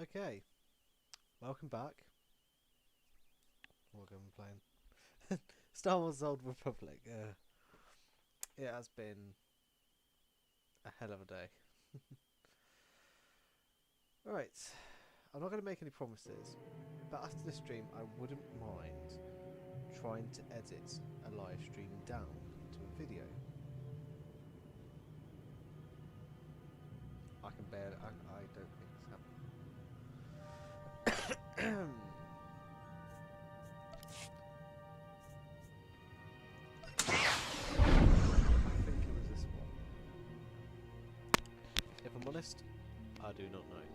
Okay, welcome back. What game am I playing? Star Wars Old Republic. It has been a hell of a day. Right, I'm not going to make any promises, but after the stream I wouldn't mind trying to edit a live stream down to a video. I can barely, I don't think it's happening. I think it was this one. If I'm honest, I do not know.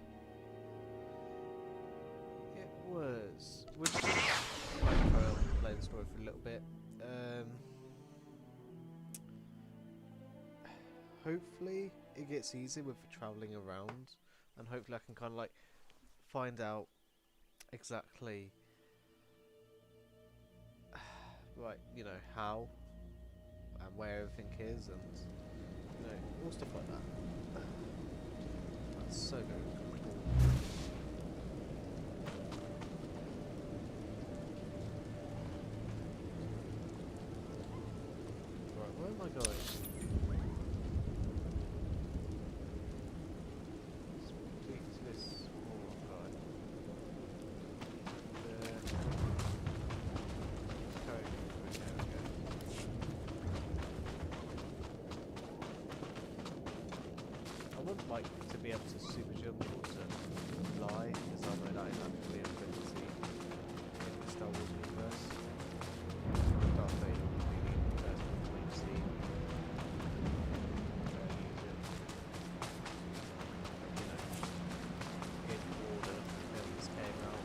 It was. We're just gonna play the story for a little bit. Hopefully it gets easier with travelling around, and hopefully I can kind of like find out exactly like, you know, how and where everything is, and you know, all stuff like that. That's so very cool. Right, where am I going? Speak to this small guy. I would like to be able to super jump or to fly, because I know that is actually a ability in the Star Wars universe. Darth Vader would be the first one we've seen use it. You know, in order films came out,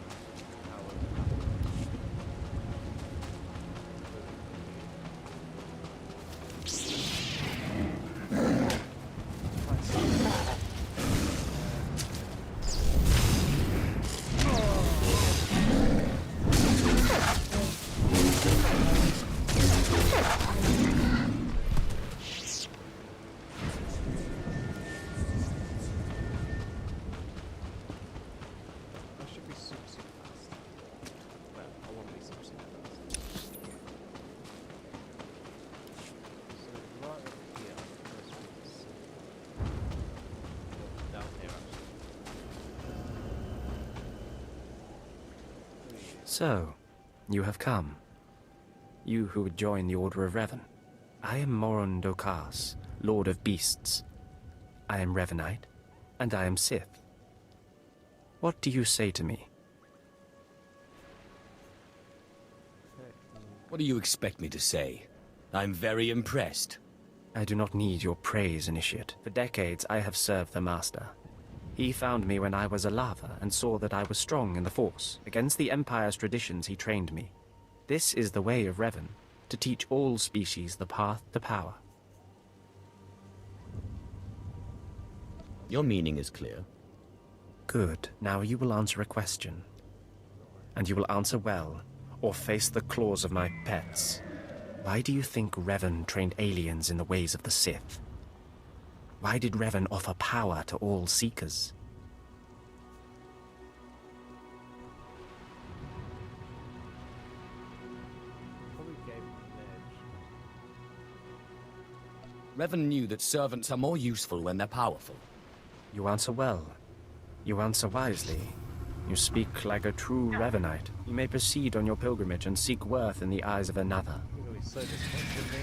So, you have come. You who would join the Order of Revan. I am Moron Dokas, Lord of Beasts. I am Revanite, and I am Sith. What do you say to me? What do you expect me to say? I'm very impressed. I do not need your praise, Initiate. For decades I have served the Master. He found me when I was a lava and saw that I was strong in the Force. Against the Empire's traditions he trained me. This is the way of Revan, to teach all species the path to power. Your meaning is clear. Good. Now you will answer a question. And you will answer well, or face the claws of my pets. Why do you think Revan trained aliens in the ways of the Sith? Why did Revan offer power to all Seekers? Revan knew that servants are more useful when they're powerful. You answer well. You answer wisely. You speak like a true Revanite. You may proceed on your pilgrimage and seek worth in the eyes of another. You're gonna be so disappointed in me.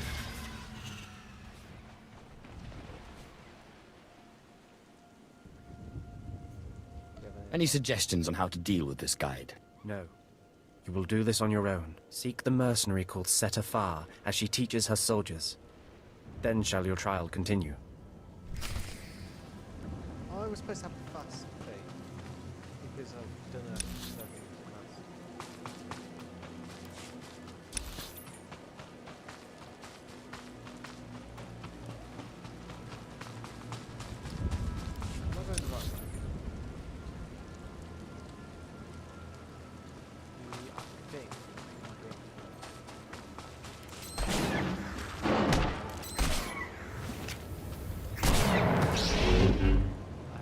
Any suggestions on how to deal with this guide? No. You will do this on your own. Seek the mercenary called Seta Far as she teaches her soldiers. Then shall your trial continue. I was supposed to have a fast thing because I've done a circuit mass. I'm not going the right way. I think I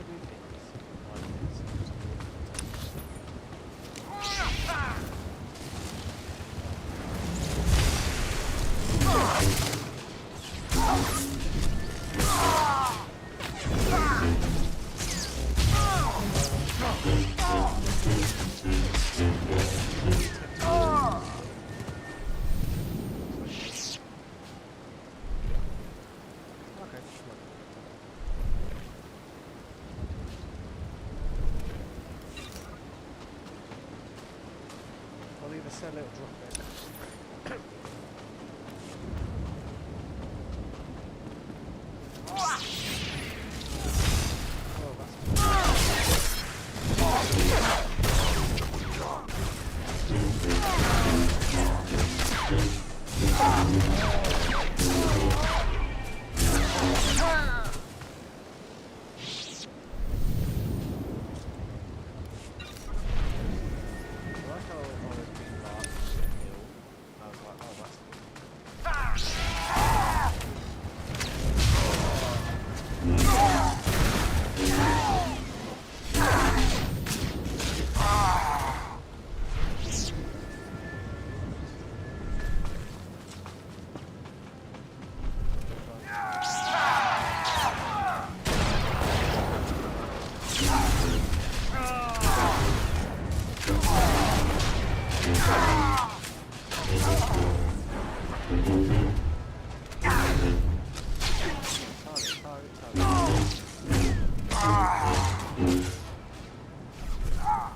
do things like this? Okay, sure. I'll either sell it or drop it. Oh, that's I like how I was being marked as a kill. I was like, oh, that's cool. Anyone else want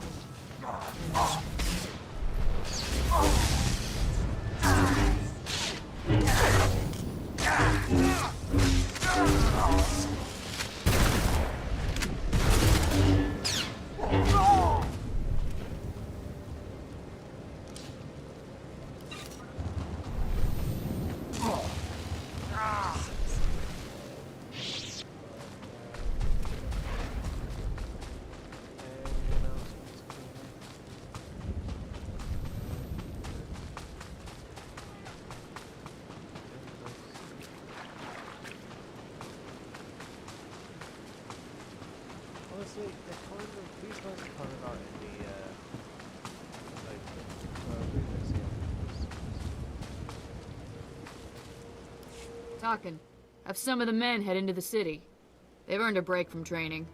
to kill me? Honestly, they're kind of, these guys are kind of out in the open. Rumors here. Talking. Have some of the men head into the city. They've earned a break from training.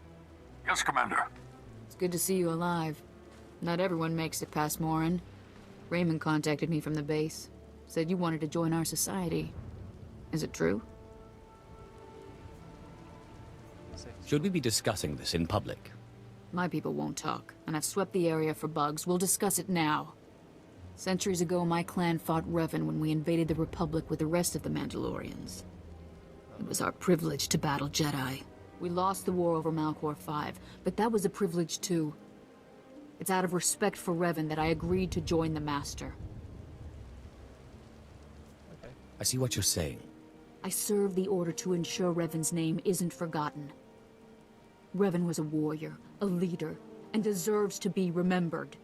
Yes, Commander. It's good to see you alive. Not everyone makes it past Morin. Raymond contacted me from the base. Said you wanted to join our society. Is it true? Should we be discussing this in public? My people won't talk, and I've swept the area for bugs. We'll discuss it now. Centuries ago, my clan fought Revan when we invaded the Republic with the rest of the Mandalorians. It was our privilege to battle Jedi. We lost the war over Malchor 5, but that was a privilege too. It's out of respect for Revan that I agreed to join the Master. Okay. I see what you're saying. I serve the Order to ensure Revan's name isn't forgotten. Revan was a warrior, a leader, and deserves to be remembered.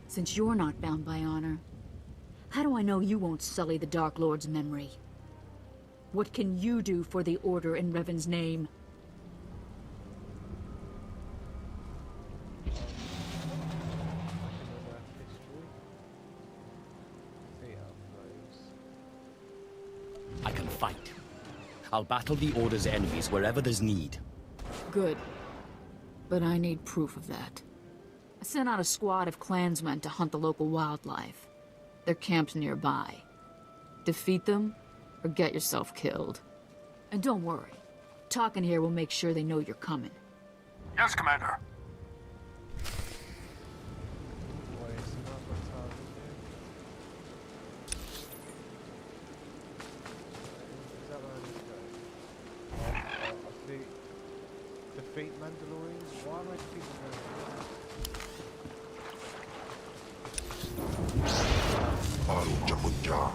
Since you're not bound by honor, how do I know you won't sully the Dark Lord's memory? What can you do for the Order in Revan's name? Another history. See how it goes. I can fight. I'll battle the Order's enemies wherever there's need. Good. But I need proof of that. I sent out a squad of clansmen to hunt the local wildlife. They're camped nearby. Defeat them, or get yourself killed. And don't worry. Talking here will make sure they know you're coming. Yes, Commander. Why is he not my target here? Is that where I need to go? Defeat Mandalorians? Why am I defeating Mandalorians? Al-Jamunja.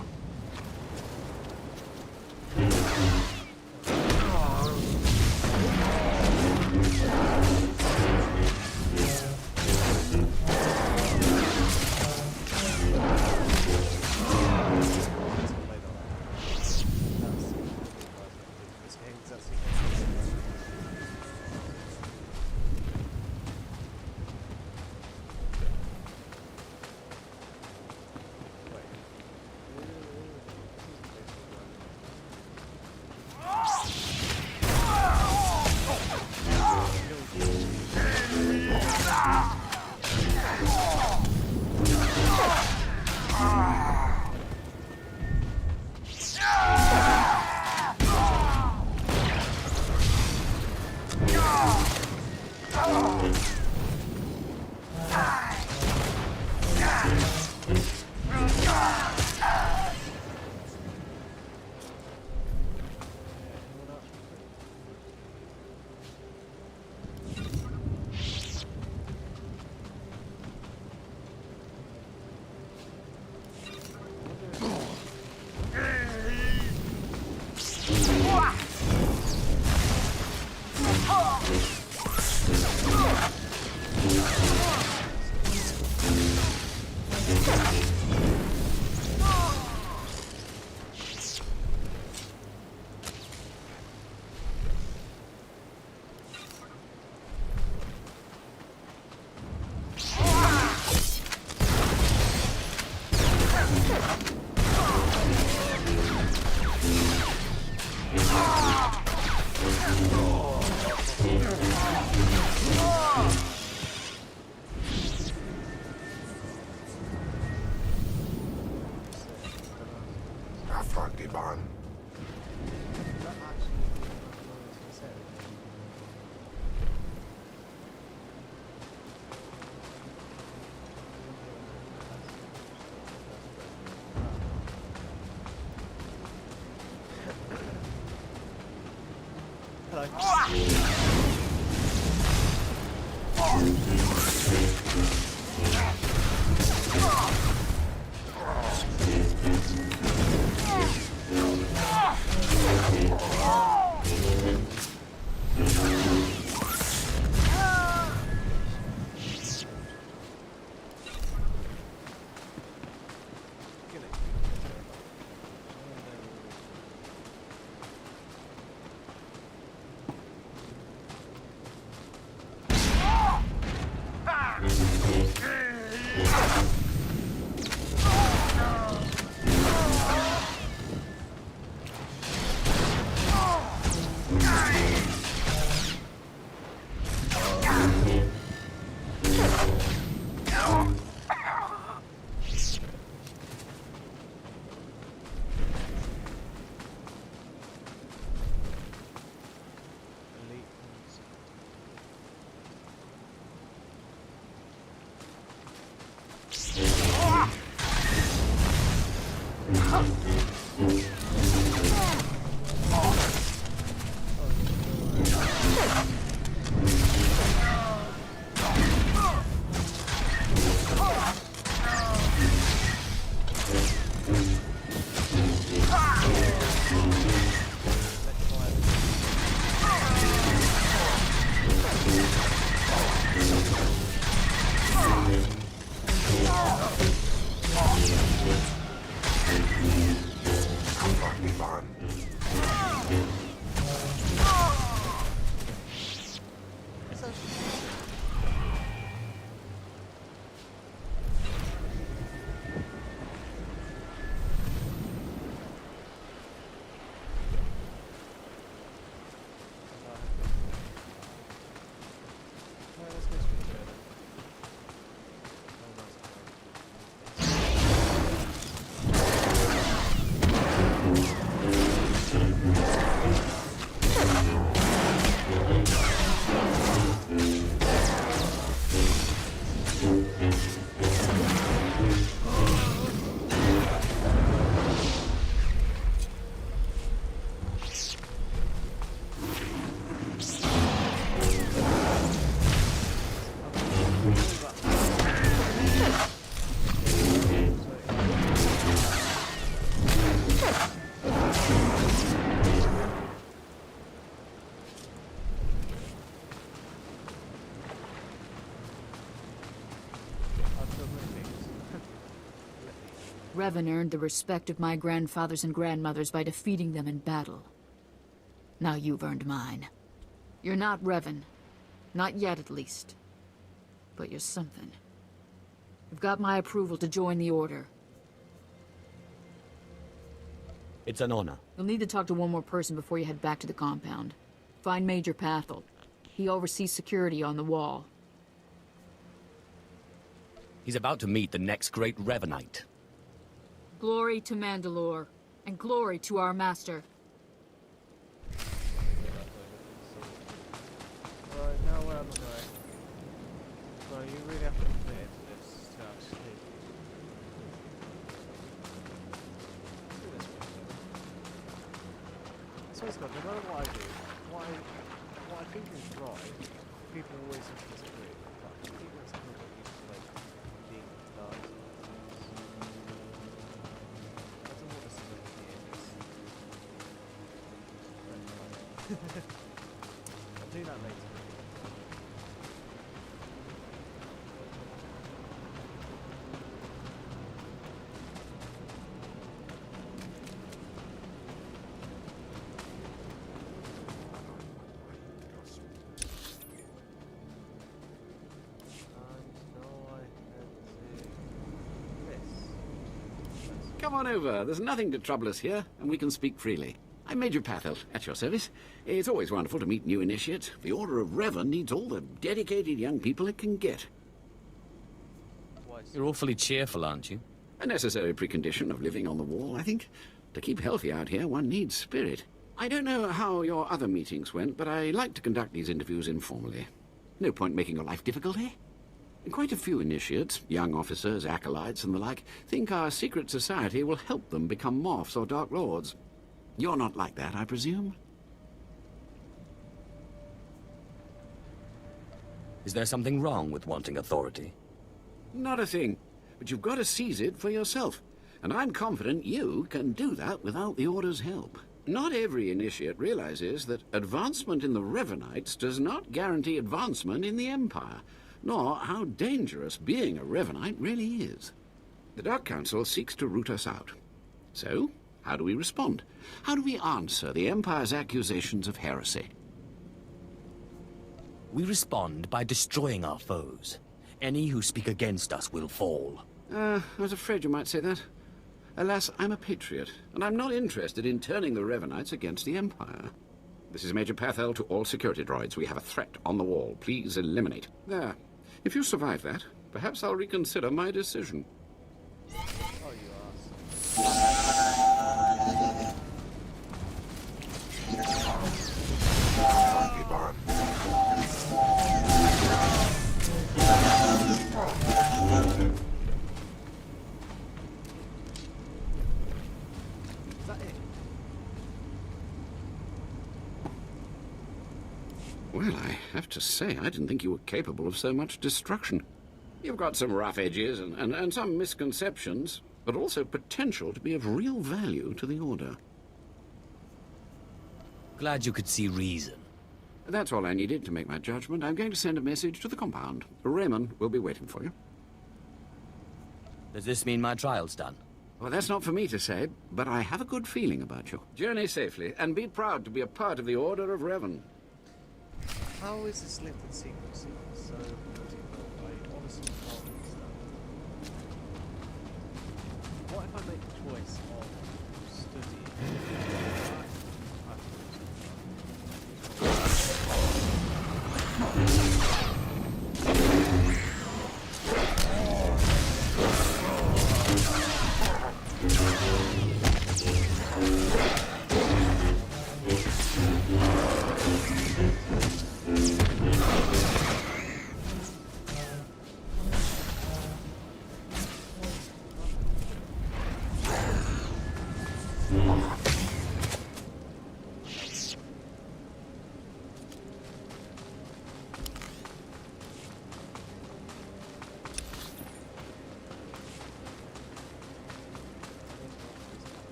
Afandiban. That actually said. Hello. Revan earned the respect of my grandfathers and grandmothers by defeating them in battle. Now you've earned mine. You're not Revan. Not yet, at least. But you're something. You've got my approval to join the Order. It's an honor. You'll need to talk to one more person before you head back to the compound. Find Major Pathel. He oversees security on the wall. He's about to meet the next great Revanite. Glory to Mandalore, and glory to our master. Right, now where am I going? swear to God, no matter what I do, what I think is right, people always have to disagree. Like, people in some people used to like being dark. I don't know what this is like here. I'll do that later. Come on over. There's nothing to trouble us here, and we can speak freely. I'm Major Pathel, at your service. It's always wonderful to meet new initiates. The Order of Revan needs all the dedicated young people it can get. You're awfully cheerful, aren't you? A necessary precondition of living on the wall, I think. To keep healthy out here, one needs spirit. I don't know how your other meetings went, but I like to conduct these interviews informally. No point making your life difficult, eh? Quite a few initiates, young officers, acolytes, and the like, think our secret society will help them become morphs or dark lords. You're not like that, I presume? Is there something wrong with wanting authority? Not a thing. But you've got to seize it for yourself. And I'm confident you can do that without the Order's help. Not every initiate realizes that advancement in the Revanites does not guarantee advancement in the Empire, nor how dangerous being a Revanite really is. The Dark Council seeks to root us out. So, how do we respond? How do we answer the Empire's accusations of heresy? We respond by destroying our foes. Any who speak against us will fall. I was afraid you might say that. Alas, I'm a patriot, and I'm not interested in turning the Revanites against the Empire. This is Major Pathel to all security droids. We have a threat on the wall. Please eliminate. There. If you survive that, perhaps I'll reconsider my decision. Oh, you ass. Funky bun. Is that it? Well, I have to say, I didn't think you were capable of so much destruction. You've got some rough edges and some misconceptions, but also potential to be of real value to the Order. Glad you could see reason. That's all I needed to make my judgment. I'm going to send a message to the compound. Raymond will be waiting for you. Does this mean my trial's done? Well, that's not for me to say, but I have a good feeling about you. Journey safely, and be proud to be a part of the Order of Revan. How is this lived in secrecy so difficult? I honestly can't understand. What if I make the choice of studying?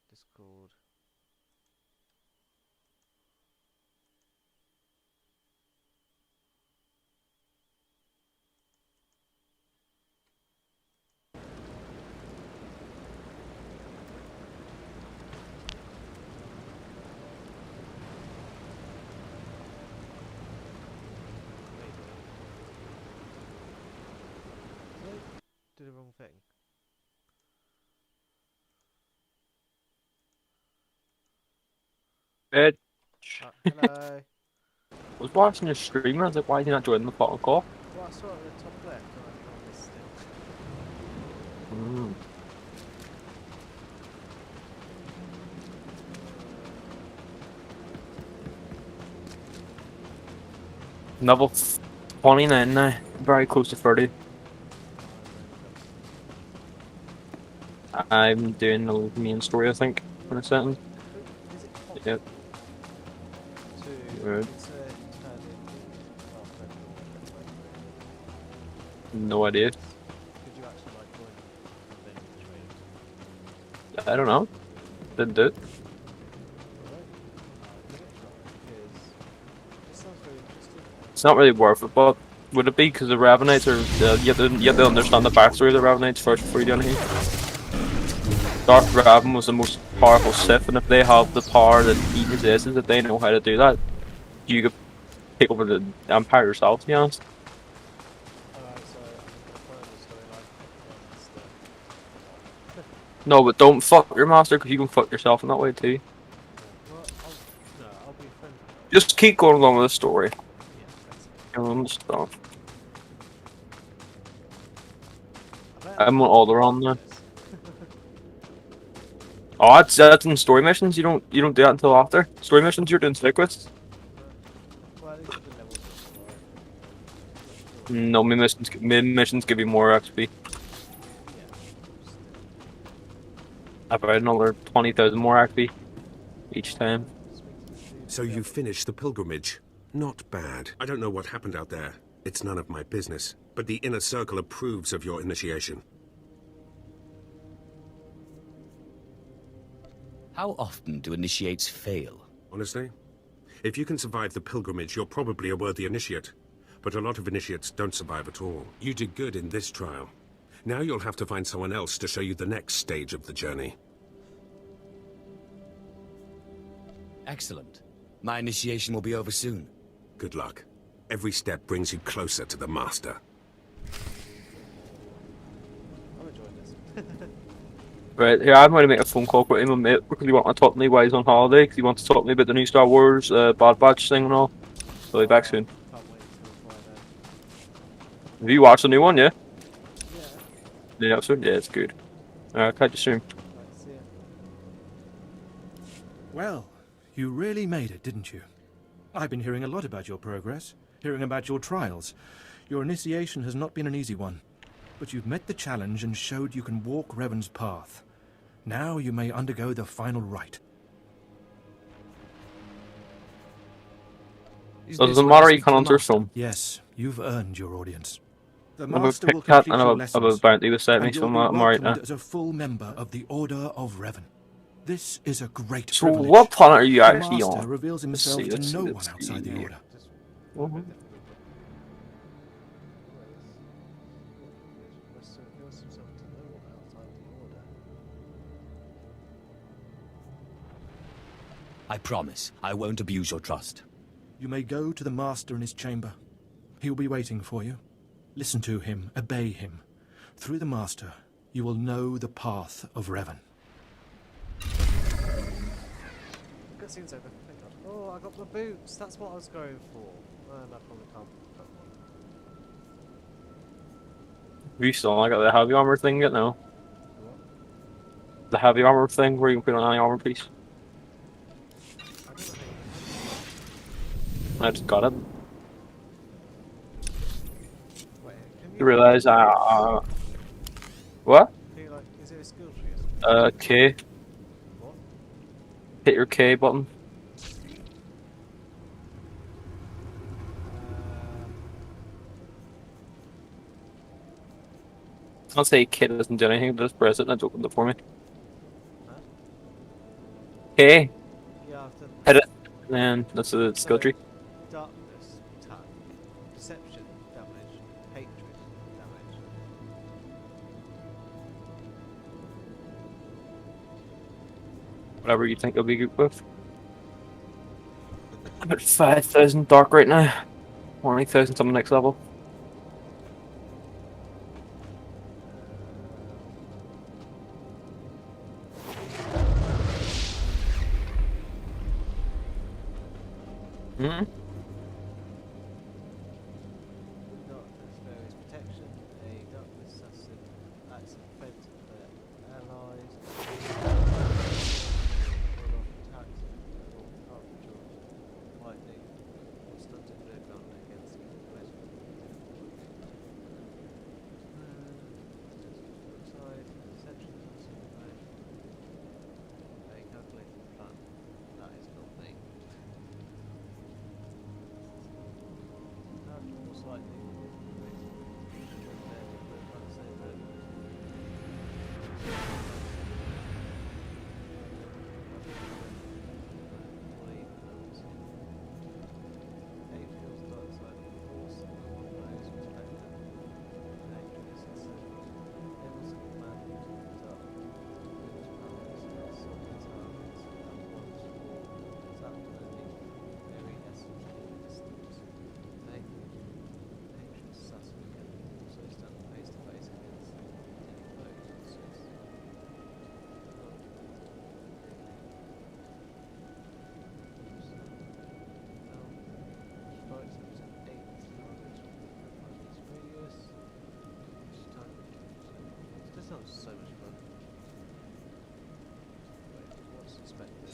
Discord. Did the wrong thing. Bitch. Hello. I was watching your stream and I was like, why did you not join the phone call? Well, I saw it at the top left and I missed it. Mm. Level 29 now. Very close to 30. I'm doing the main story, I think, in a second. Is it possible Yep. to Right. turn No idea. could you actually like join them and then train? I don't know. Didn't do it. Give it a try because this sounds very interesting. It's not really worth it, but would it be because the Ravenites are... you have to understand the backstory of the Ravenites first before you do anything. Darth Raven was the most powerful Sith, and if they have the power that he possesses, if they know how to do that, you could take over the Empire yourself, to be honest. Alright, so I'm gonna follow the storyline and stuff. No, but don't fuck your master, because you can fuck yourself in that way too. Well, I'll be friendly. Just keep going along with the story. Yeah, that's it. You'll understand. I bet I'm on all the run now. this. Oh, that's in story missions. You don't do that until after story missions. You're doing side quests. Well, at least the levels are No, missions give you more XP. About another 20,000 more XP each time. So you finished the pilgrimage. Not bad. I don't know what happened out there. It's none of my business. But the Inner Circle approves of your initiation. How often do initiates fail? Honestly, if you can survive the pilgrimage, you're probably a worthy initiate. But a lot of initiates don't survive at all. You did good in this trial. Now you'll have to find someone else to show you the next stage of the journey. Excellent. My initiation will be over soon. Good luck. Every step brings you closer to the Master. I'm enjoying this. Right, here I'm going to make a phone call with him, mate, because he wants to talk to me while he's on holiday, because he wants to talk to me about the new Star Wars Bad Batch thing and all. So he'll be back soon. Can't wait until Friday. Have you watched the new one, yeah? Yeah, The new episode? Yeah, it's good. Alright, catch you soon. right, see ya. Well, you really made it, didn't you? I've been hearing a lot about your progress, hearing about your trials. Your initiation has not been an easy one, but you've met the challenge and showed you can walk Revan's path. Now you may undergo the final rite. Doesn't matter, you can answer some. Yes, you've earned your audience. The I'm a Master will pick cat complete and your I'm a lessons, bounty beside me, and so you'll be I'm right now. welcomed as a full member of the Order of Revan. This is a great So privilege. what planet are you The actually Master on? reveals Let's himself see, to let's see, no let's one outside see. the Order. Mhm. I promise, I won't abuse your trust. You may go to the Master in his chamber. He will be waiting for you. Listen to him, obey him. Through the Master, you will know the path of Revan. Cutscene's over. Thank God. Oh, I got the boots. That's what I was going for. And I probably can't put one. Have you still got the heavy armor thing yet now? What? The heavy armor thing where you can put on any armor piece? I don't know I just got it. Wait, can You realise, what? Can you, like, is it a skill tree or something? K. What? Hit your K button. I'll say K doesn't do anything, just press it and it's opened it for me. Huh? K, Yeah, I've done hit it, and then that's a skill tree. darkness, attack, deception, damage, hatred, damage. Whatever you think you'll be good with. I'm at 5,000 dark right now. 20,000 on the next level. Hmm? Darkness, various protection, a darkness assassin, acts of defense of their allies, attacks, or lightning, or stunted movement against That was so much fun. Wait, what's expected?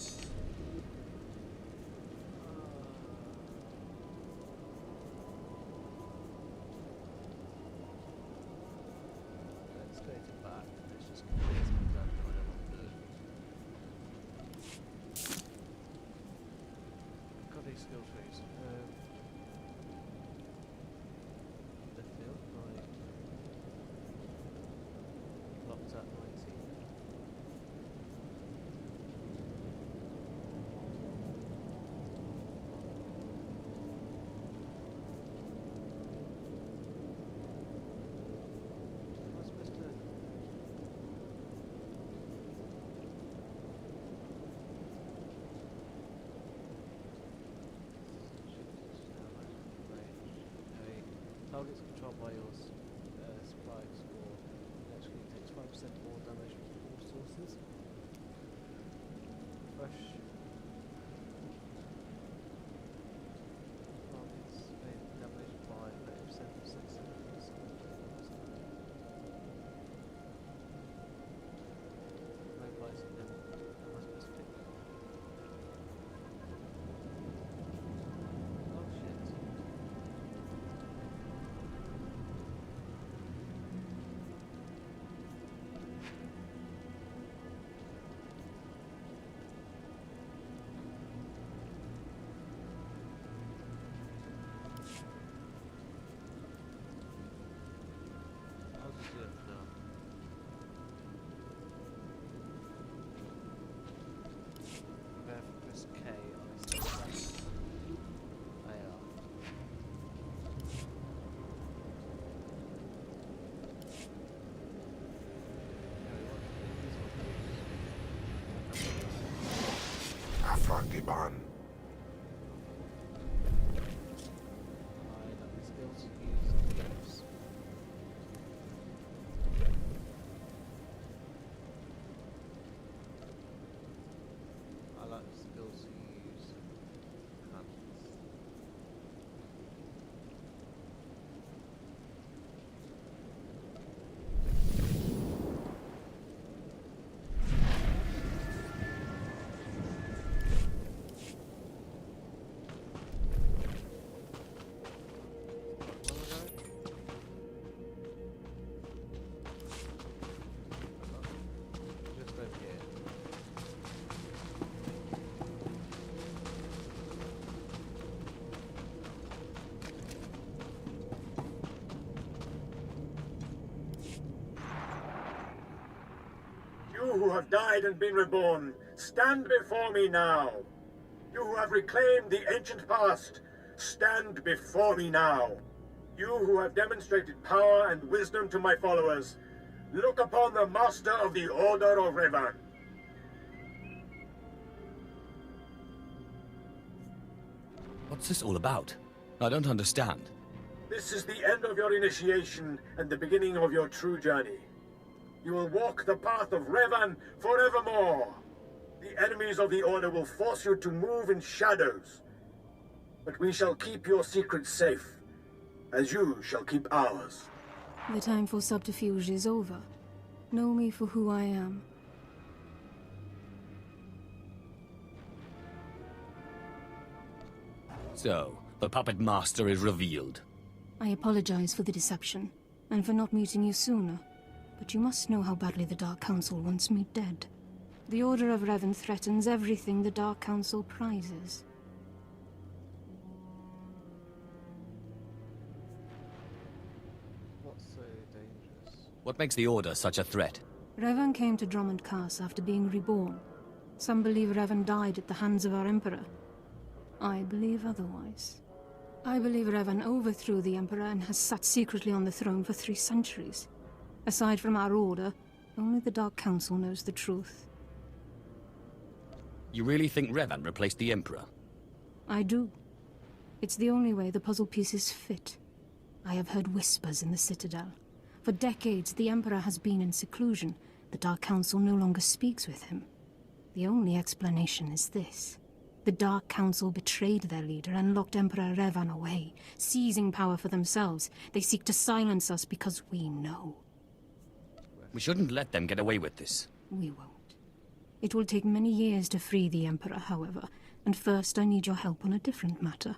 Let's go to back. Let's just complete some done kind of on the. Got these skill trees. They feel like locked at 19. What am I supposed to do? Targets controlled by your spikes or electrically takes 5% more damage from all sources. Fresh targets made damage by 30% of 6 seconds. No place in them. Am I supposed to pick them? Oh shit. I'll just do it for now. Prepare for press K on a select AR. Afrangiban. I like the skills to use on games. I like the skills to use hands. Just over here. You who have died and been reborn, stand before me now. You who have reclaimed the ancient past, stand before me now. You who have demonstrated power and wisdom to my followers, look upon the Master of the Order of Revan. What's this all about? I don't understand. This is the end of your initiation and the beginning of your true journey. You will walk the path of Revan forevermore. The enemies of the Order will force you to move in shadows. But we shall keep your secrets safe, as you shall keep ours. The time for subterfuge is over. Know me for who I am. So, the puppet master is revealed. I apologize for the deception, and for not meeting you sooner. But you must know how badly the Dark Council wants me dead. The Order of Revan threatens everything the Dark Council prizes. What's so dangerous? What makes the Order such a threat? Revan came to Drummond Cass after being reborn. Some believe Revan died at the hands of our Emperor. I believe otherwise. I believe Revan overthrew the Emperor and has sat secretly on the throne for 3 centuries. Aside from our Order, only the Dark Council knows the truth. You really think Revan replaced the Emperor? I do. It's the only way the puzzle pieces fit. I have heard whispers in the Citadel. For decades, the Emperor has been in seclusion. The Dark Council no longer speaks with him. The only explanation is this. The Dark Council betrayed their leader and locked Emperor Revan away, seizing power for themselves. They seek to silence us because we know. Where? We shouldn't let them get away with this. We won't. It will take many years to free the Emperor, however, and first I need your help on a different matter.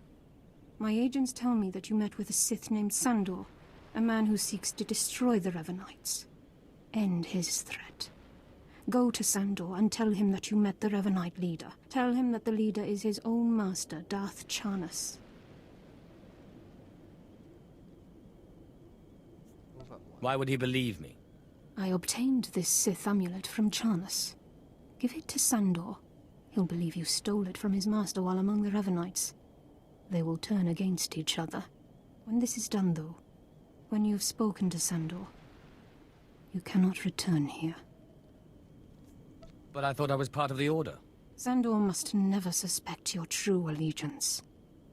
My agents tell me that you met with a Sith named Sandor, a man who seeks to destroy the Revenites. End his threat. Go to Sandor and tell him that you met the Revenite leader. Tell him that the leader is his own master, Darth Charnas. Why would he believe me? I obtained this Sith amulet from Charnas. Give it to Sandor. He'll believe you stole it from his master while among the Revenites. They will turn against each other. When this is done, though, when you've spoken to Sandor, you cannot return here. But I thought I was part of the Order. Sandor must never suspect your true allegiance.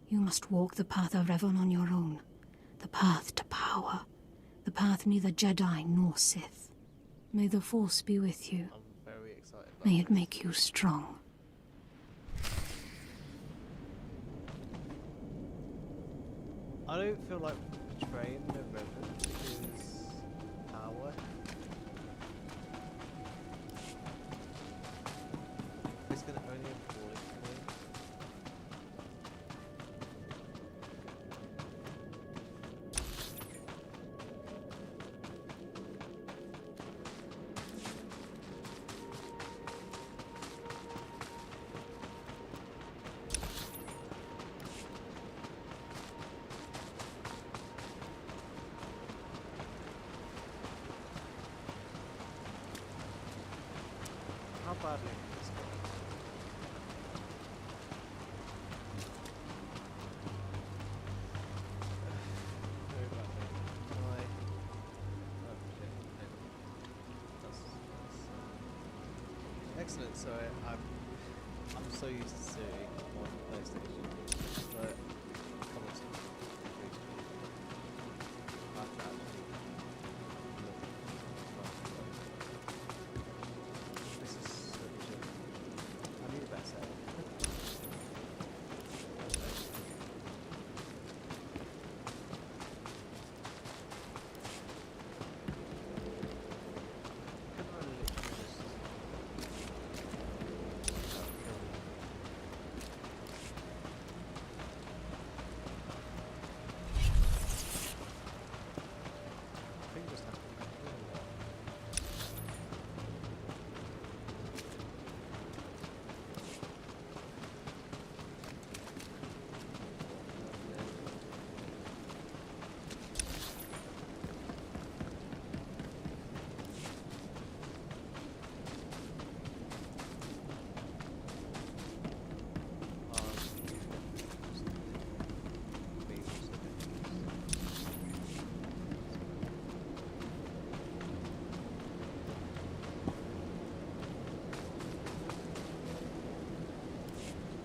You must walk the path of Revan on your own. The path to power. The path neither Jedi nor Sith. May the Force be with you. I'm very excited about May it make you strong. I don't feel like betraying the Revan is power. It's gonna only employ it for me. How badly is this going? Very badly. Why? Oh shit. Excellent. So I'm so used to seeing on PlayStation, but come on, I have to actually look at this is so good. I need a better.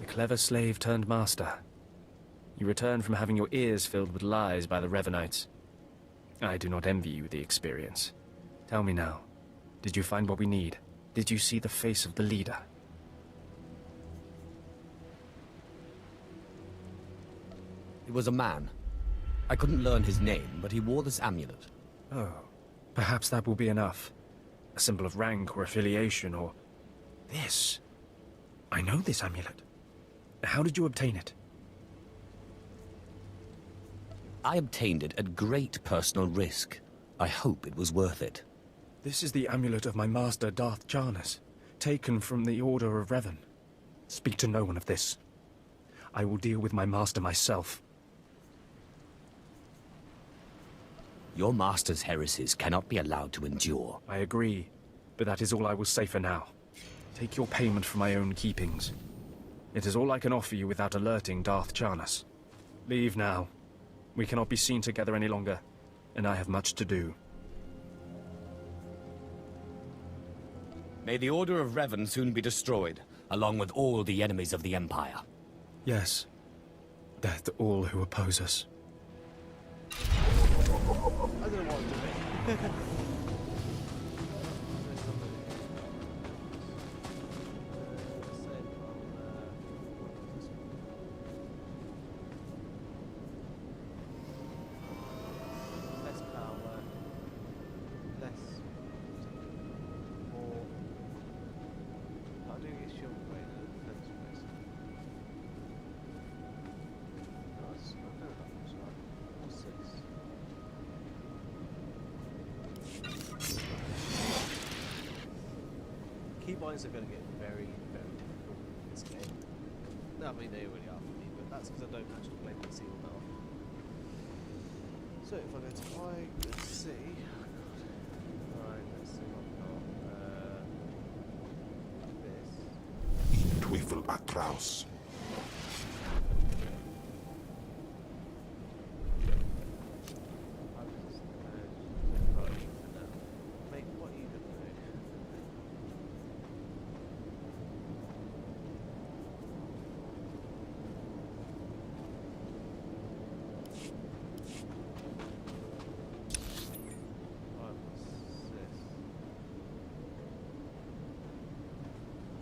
Clever slave turned master. You returned from having your ears filled with lies by the Revenites. I do not envy you the experience. Tell me now, did you find what we need? Did you see the face of the leader? It was a man. I couldn't learn his name, but he wore this amulet. Oh, perhaps that will be enough. A symbol of rank or affiliation or... This. I know this amulet. How did you obtain it? I obtained it at great personal risk. I hope it was worth it. This is the amulet of my master, Darth Charnas, taken from the Order of Revan. Speak to no one of this. I will deal with my master myself. Your master's heresies cannot be allowed to endure. I agree, but that is all I will say for now. Take your payment for my own keepings. It is all I can offer you without alerting Darth Charnas. Leave now. We cannot be seen together any longer, and I have much to do. May the Order of Revan soon be destroyed, along with all the enemies of the Empire. Yes. Death to all who oppose us. I don't know what I'm doing. Less power, less mines are going to get very, very difficult in this game. No, I mean, they already are for me, but that's because I don't actually play PC all that often. So if I go to I, let's see. Alright, let's see what I've got. This. Teufel atrous. Mate, what are you going to do?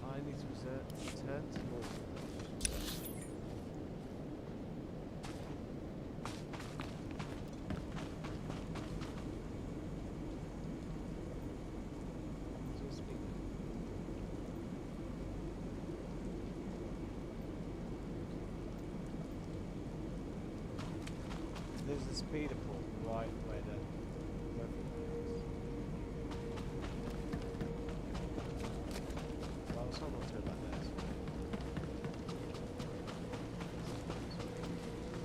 I need to return to normal. There's the speeder port right where the weapon is. Well, it's not too bad there.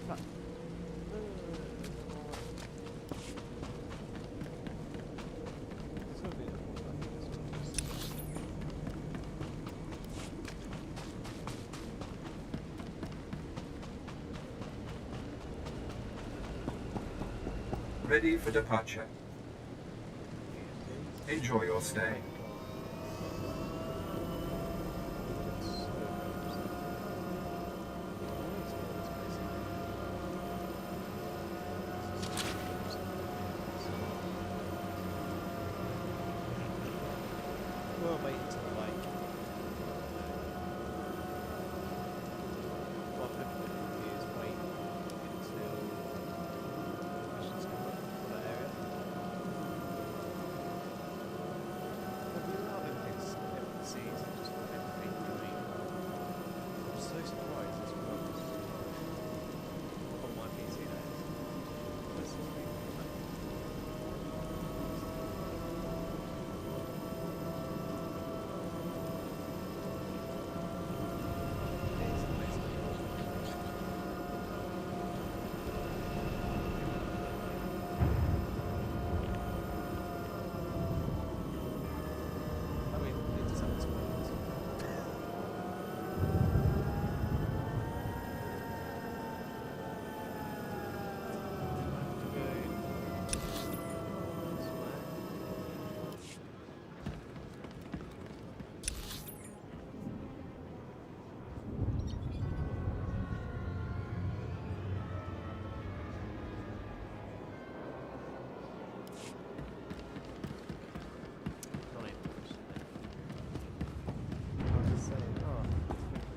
Fuck. It's gonna be the port, I think this one is. Ready for departure. Enjoy your stay. We'll wait until like. What I'm hoping to do is wait until missions come up for that area. But we allow NPCs and just let everything going. I'm so surprised this works. On my PC, that is. This is really fun. I mean, it does have its moments.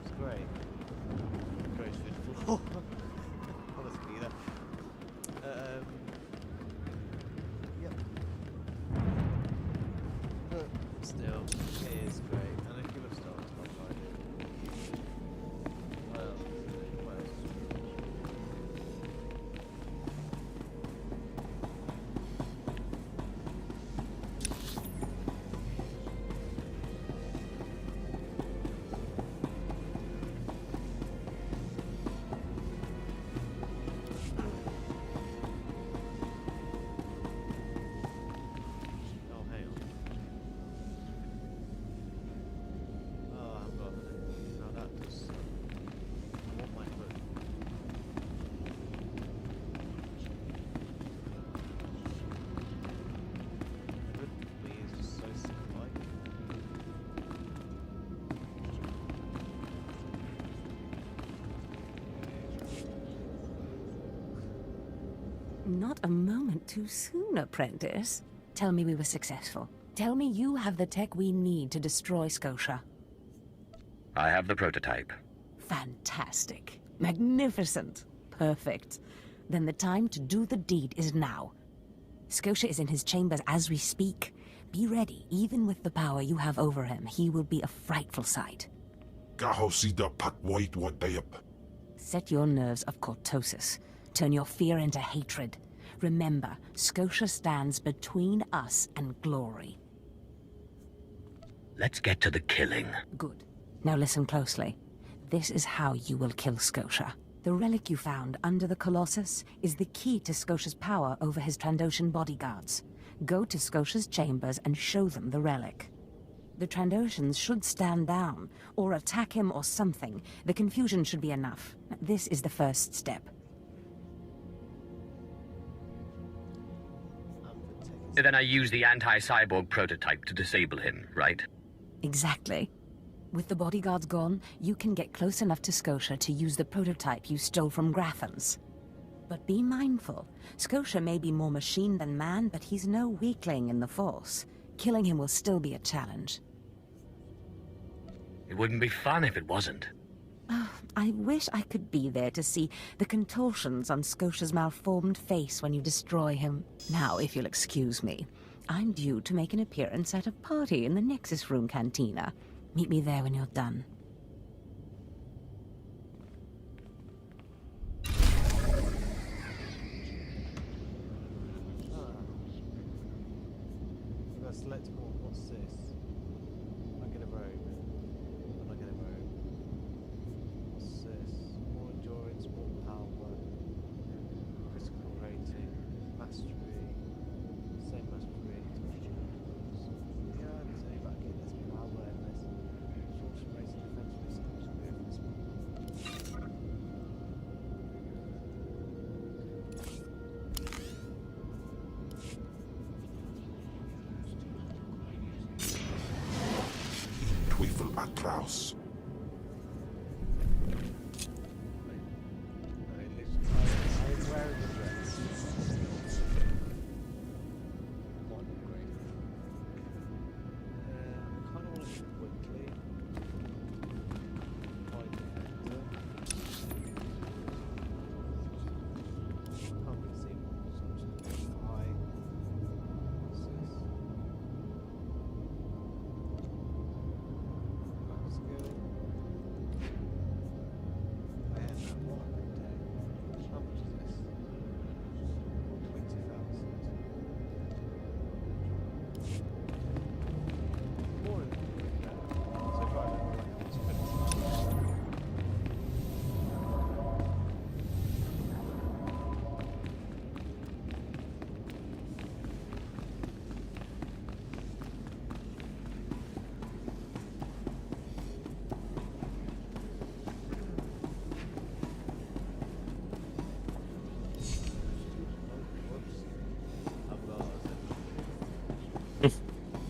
It's great. Great fit floor. Honestly, either. Yep. But still, it is great. And if you have stars, I'll find it. What else? What else? Oh, hang on. Oh, I've got it. Now that does. I want my hood. The hood for me is just so simplified. Not a moment too soon, apprentice. Tell me we were successful. Tell me you have the tech we need to destroy Scotia. I have the prototype. Fantastic. Magnificent. Perfect. Then the time to do the deed is now. Scotia is in his chambers as we speak. Be ready. Even with the power you have over him, he will be a frightful sight. Kahosida patwoit wadayap. Set your nerves of cortosis. Turn your fear into hatred. Remember, Scotia stands between us and glory. Let's get to the killing. Good. Now listen closely. This is how you will kill Scotia. The relic you found under the Colossus is the key to Scotia's power over his Trandoshan bodyguards. Go to Scotia's chambers and show them the relic. The Trandoshans should stand down, or attack him or something. The confusion should be enough. This is the first step. Then I use the anti-cyborg prototype to disable him, right? Exactly. With the bodyguards gone, you can get close enough to Scotia to use the prototype you stole from Grathans. But be mindful. Scotia may be more machine than man, but he's no weakling in the Force. Killing him will still be a challenge. It wouldn't be fun if it wasn't. Oh, I wish I could be there to see the contortions on Scotia's malformed face when you destroy him. Now, if you'll excuse me, I'm due to make an appearance at a party in the Nexus Room Cantina. Meet me there when you're done. You got select more. What's this? I get a robe. And I get a robe. What's this? More endurance, more power. Critical rating. Mastery. Same mastery. Yeah, there's only back in this power and this. Short rating defense resistance. Go for this one. Teufel Atraus. I'm wearing the dress. What great. I kind of want to do quickly. Quite defender. Can't really see more, so I'm just going to fly. What's this? That's good. I had that one day. How much is this? 20,000. More than so far I don't know how much it is.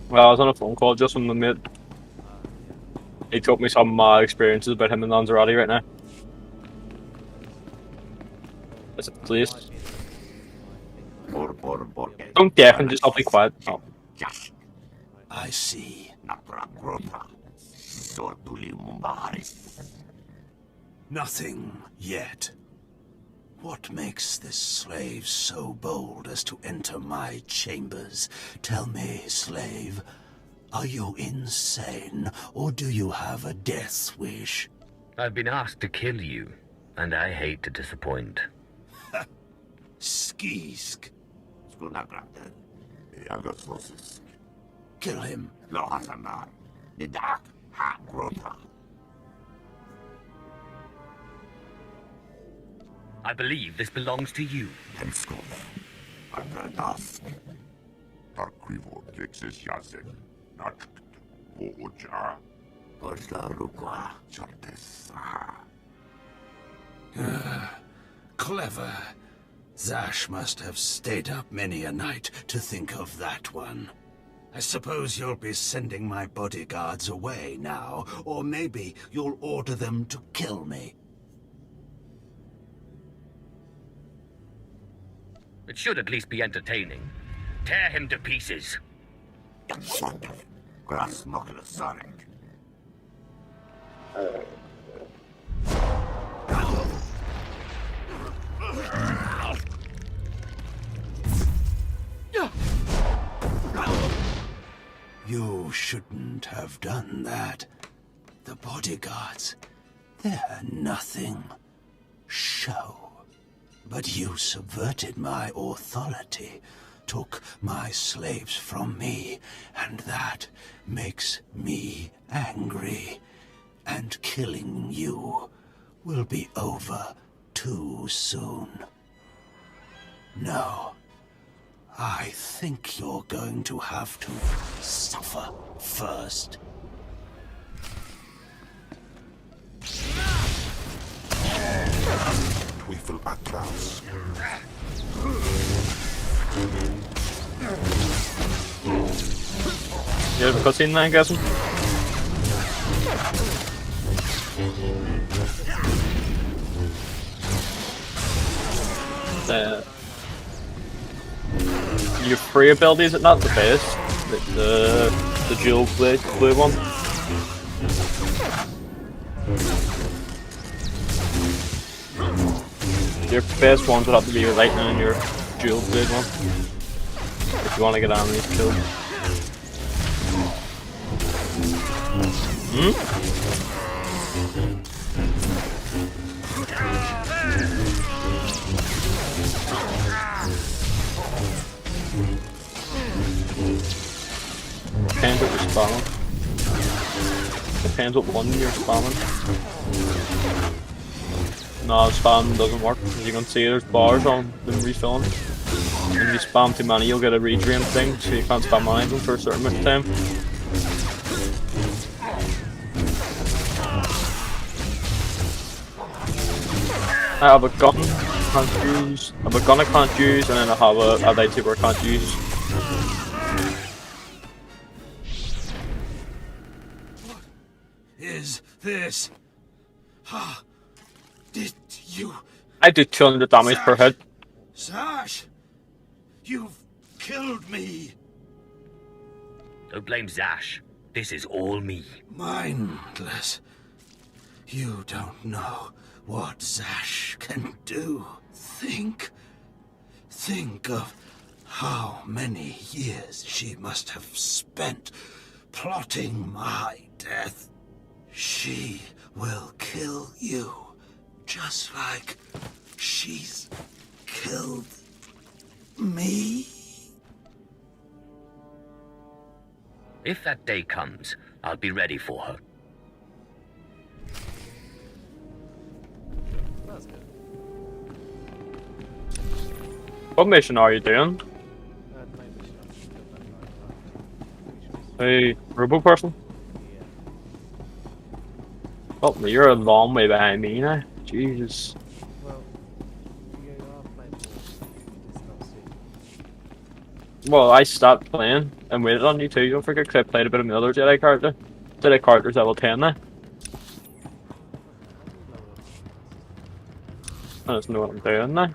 Well, I was on a phone call just with my mate. He told me some of my experiences about him and Lanzarote right now. Is it please? Don't deafen, just I'll be quiet. Oh. I see. Nothing yet. What makes this slave so bold as to enter my chambers? Tell me, slave, are you insane, or do you have a death wish? I've been asked to kill you, and I hate to disappoint. Skisk. Kill him. I believe this belongs to you. Clever. Zash must have stayed up many a night to think of that one. I suppose you'll be sending my bodyguards away now, or maybe you'll order them to kill me. It should at least be entertaining. Tear him to pieces. You shouldn't have done that. The bodyguards, they're nothing. Show. But you subverted my authority. took my slaves from me, and that makes me angry. And killing you will be over too soon. No. I think you're going to have to suffer first. Teufel Atraus. You have a cutscene there, I'm guessing? Your free ability, is it not the base? The dual blue one? Your best ones would have to be your lightning and your dual blade one. If you want to get enemies killed. Depends what you're spamming. Depends what one you're spamming. No, spam doesn't work. As you can see, there's bars on them refilling. When you spam too many, you'll get a redrain thing, so you can't spam any of them for a certain amount of time. I have a gun I can't use, I have a gun I can't use, and then I have a lightsaber I can't use. What is this? Ha! Did you... I do 200 damage per hit. Zash! You've killed me! Don't blame Zash. This is all me. Mindless. You don't know what Zash can do. Think of how many years she must have spent plotting my death. She will kill you, just like she's killed me. If that day comes, I'll be ready for her. That's good. What mission are you doing? Hey, robo person? Yeah. Oh, you're a long way behind me now. Jesus. Well, you are playing more, it's not see. Well, I stopped playing and waited on you too, don't forget, because I played a bit of another Jedi character. Jedi character's level 10 now. I just know what I'm doing now.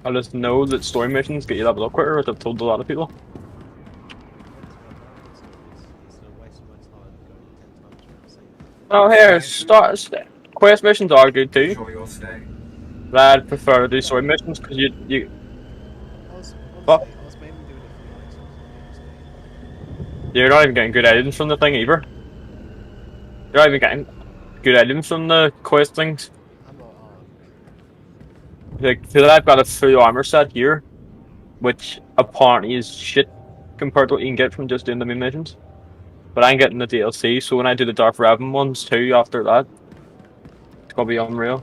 I just know that story missions get you level up quicker, as I've told a lot of people. Oh, here, quest missions are good too. Enjoy your stay. But I'd prefer to do story missions because you. What? You're not even getting good items from the thing either. You're not even getting good items from the quest things. Like, because I've got a full armor set here, which apparently is shit compared to what you can get from just doing the main missions. But I'm getting the DLC, so when I do the Darth Revan ones too after that, it's gonna be unreal.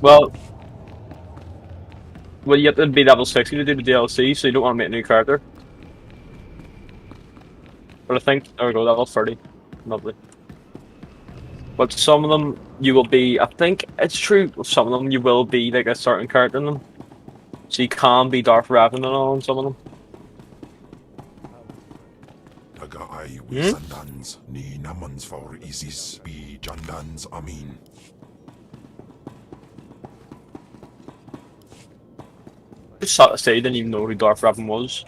Well, you have to be level 60 to do the DLC, so you don't want to make a new character. But I think, there we go, level 30. Lovely. But some of them, you will be, I think it's true, some of them you will be like a certain character in them. So you can be Darth Revan and all in some of them. Nag-aay wisandans ni namans for Isis be jandans amin. It's sad to say, I didn't even know who Darth Revan was.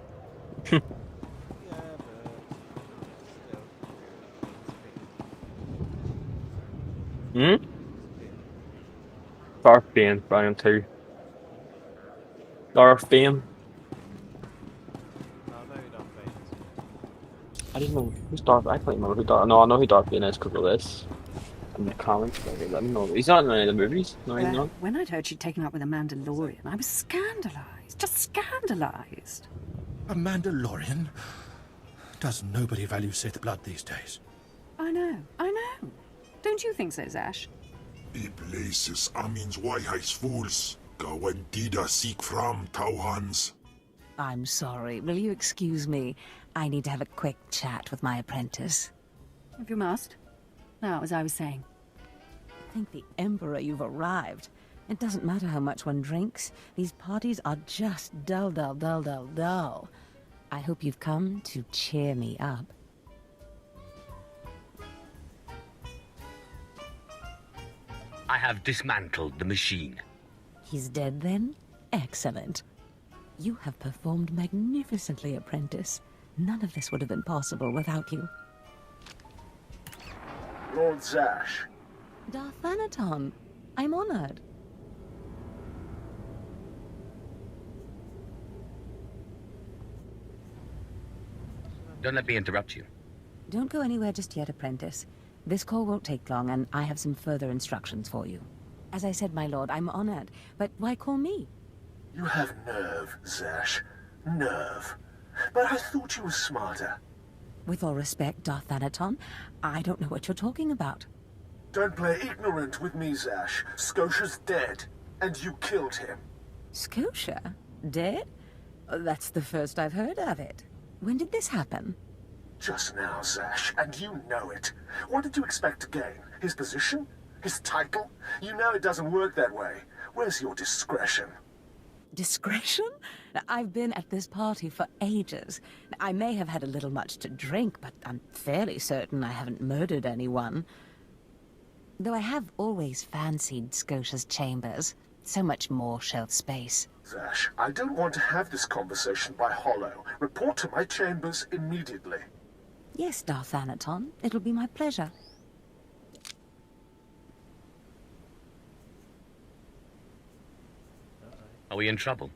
Darth Bane, Brian 2. Darth Bane. I didn't know who's Darth. I can't remember who Darth. No, I know who Darth Bane is because of this. And the comics, maybe. I don't know. He's not in any of the movies. No, he's not. When I'd heard she'd taken up with a Mandalorian, I was scandalized. Just scandalized. A Mandalorian? Does nobody value Sith blood these days? I know. Don't you think so, Zash? The places Amin's Whitehouse fools. Gawantida seek from Tauhans. I'm sorry. Will you excuse me? I need to have a quick chat with my apprentice. If you must. Now, as I was saying. Thank the Emperor you've arrived. It doesn't matter how much one drinks. These parties are just dull, dull, dull, dull, dull. I hope you've come to cheer me up. I have dismantled the machine. He's dead then? Excellent. You have performed magnificently, apprentice. None of this would have been possible without you. Lord Zash. Darth Thanaton, I'm honored. Don't let me interrupt you. Don't go anywhere just yet, apprentice. This call won't take long, and I have some further instructions for you. As I said, my lord, I'm honored, but why call me? You have nerve, Zash. Nerve. But I thought you were smarter. With all respect, Darth Thanaton, I don't know what you're talking about. Don't play ignorant with me, Zash. Scotia's dead, and you killed him. Scotia? Dead? That's the first I've heard of it. When did this happen? Just now, Zash, and you know it. What did you expect to gain? His position? His title? You know it doesn't work that way. Where's your discretion? Discretion? I've been at this party for ages. I may have had a little much to drink, but I'm fairly certain I haven't murdered anyone. Though I have always fancied Scotia's chambers. So much more shelf space. Zash, I don't want to have this conversation by hollow. Report to my chambers immediately. Yes, Darth Thanaton. It'll be my pleasure. Are we in trouble?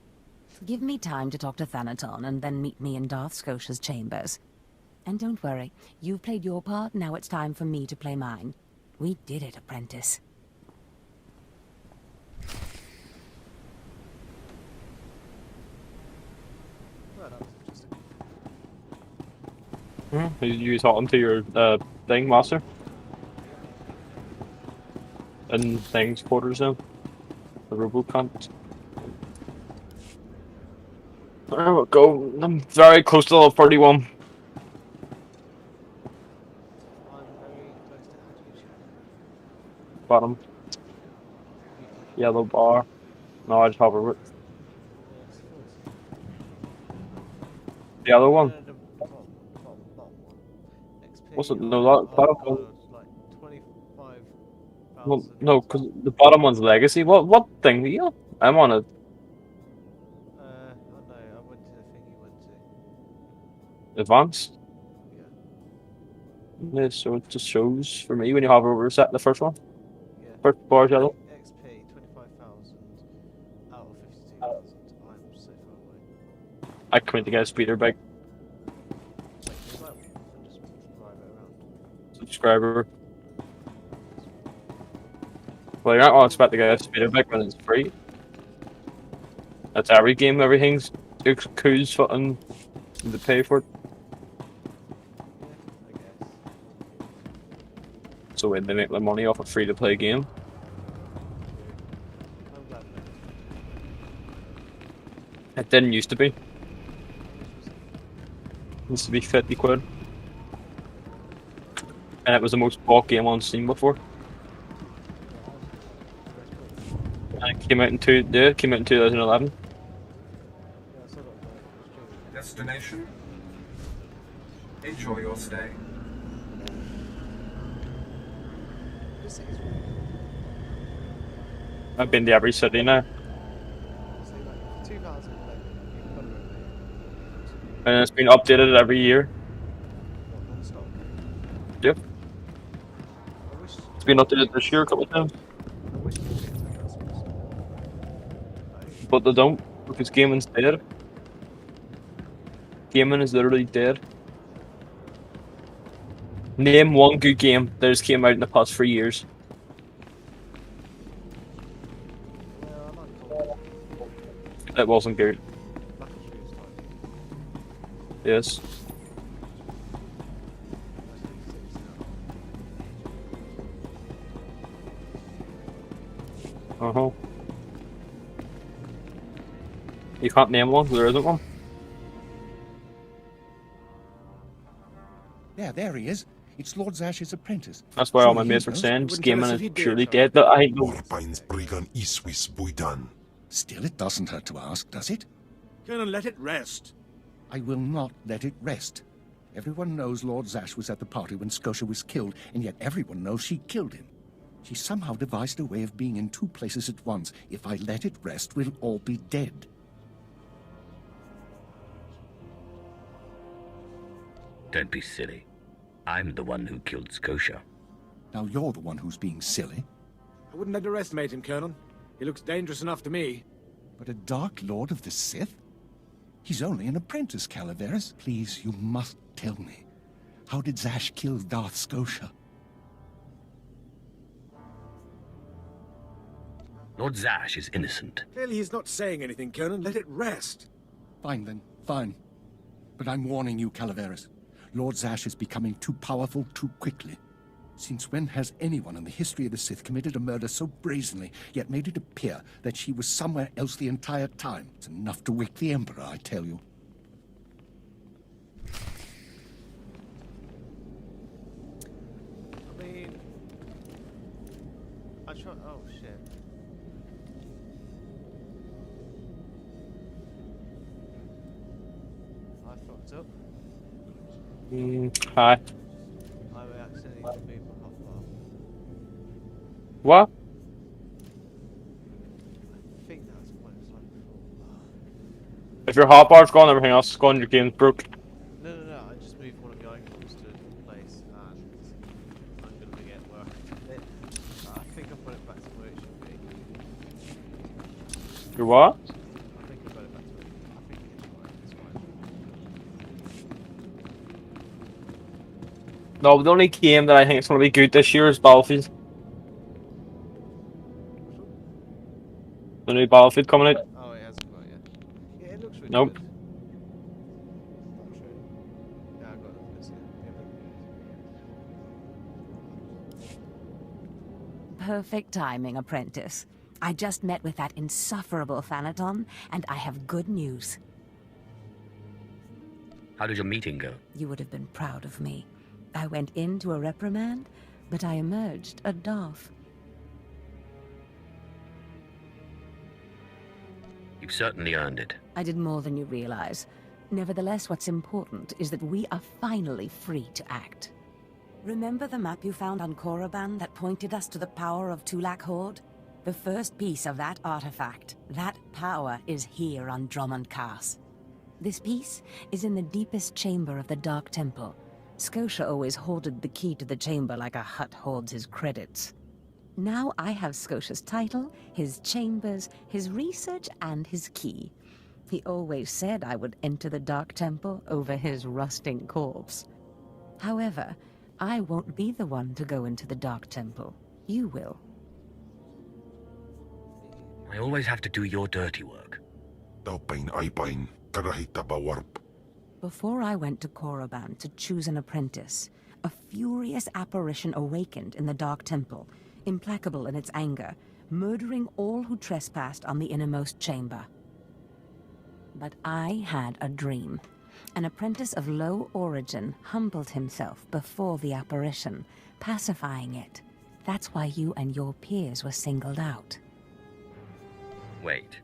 Give me time to talk to Thanaton, and then meet me in Darth Scotia's chambers. And don't worry, you've played your part, now it's time for me to play mine. We did it, apprentice. You talking to your thing, master? In things quarters now? The RoboCunt. There we go. I'm very close to level 31. Bottom. Yellow bar. No, I just hover it. The other one. What's it? No, that bottom one. Well, no, because the bottom one's legacy. What thing? Yeah, I'm on it. I went to the thing you went to. Advanced. Yeah, so it just shows for me when you hover over the first one. Yeah. First bar yellow. XP 25,000 out of 52,000. I'm so far away. I come in to get a speeder bike. Subscriber. Well, you're not going to expect to get a speeder bike when it's free. That's every game, everything's cool's fucking to pay for it. So when they make their money off a free-to-play game. It didn't used to be. It used to be 50 quid. And it was the most bought game on Steam before. And it came out in 2011. Destination? Enjoy your stay. I've been to every city now. And it's been updated every year. Yep. It's been updated this year a couple of times. But they don't, because gaming's dead. Gaming is literally dead. Name one good game that has came out in the past 3 years. It wasn't good. Yes. Uh-huh. You can't name one, there isn't one. Yeah, there he is. It's Lord Zash's apprentice. That's why all my Surely mates he were knows. saying this game Wouldn't is tell us if he surely did. dead. But I know. Orbain's Brigan Iswis Buidan. Still, it doesn't hurt to ask, does it? Colonel, let it rest. I will not let it rest. Everyone knows Lord Zash was at the party when Scotia was killed, and yet everyone knows she killed him. She somehow devised a way of being in two places at once. If I let it rest, we'll all be dead. Don't be silly. I'm the one who killed Scotia. Now you're the one who's being silly. I wouldn't underestimate him, Colonel. He looks dangerous enough to me. But a Dark Lord of the Sith? He's only an apprentice, Calaveras. Please, you must tell me. How did Zash kill Darth Scotia? Lord Zash is innocent. Clearly he's not saying anything, Colonel. Let it rest. Fine then, fine. But I'm warning you, Calaveras. Lord Zash is becoming too powerful too quickly. Since when has anyone in the history of the Sith committed a murder so brazenly, yet made it appear that she was somewhere else the entire time? It's enough to wake the Emperor, I tell you. I mean, I try. Oh shit. I fucked up. Hi. I accidentally moved my hotbar. What? I think that's what it's like before. If your hotbar's gone, everything else is gone, your game's broke. No, I just moved one of the icons to a different place, and I'm gonna forget where I think I put it back to where it should be. Your what? I think I put it back to where I think it's fine. No, the only game that I think is going to be good this year is Battlefield. The new Battlefield coming out. Oh, it hasn't got it yet. Yeah, it looks really Nope. good. Yeah, I got it. Let's see it. Perfect timing, apprentice. I just met with that insufferable Thanaton, and I have good news. How did your meeting go? You would have been proud of me. I went into a reprimand, but I emerged a Darth. You've certainly earned it. I did more than you realize. Nevertheless, what's important is that we are finally free to act. Remember the map you found on Korriban that pointed us to the power of Tulak Horde? The first piece of that artifact, that power, is here on Drummond Cass. This piece is in the deepest chamber of the Dark Temple. Scotia always hoarded the key to the chamber like a Hutt hoards his credits. Now I have Scotia's title, his chambers, his research, and his key. He always said I would enter the Dark Temple over his rusting corpse. However, I won't be the one to go into the Dark Temple. You will. I always have to do your dirty work. Before I went to Korriban to choose an apprentice, a furious apparition awakened in the Dark Temple, implacable in its anger, murdering all who trespassed on the innermost chamber. But I had a dream. An apprentice of low origin humbled himself before the apparition, pacifying it. That's why you and your peers were singled out. Wait.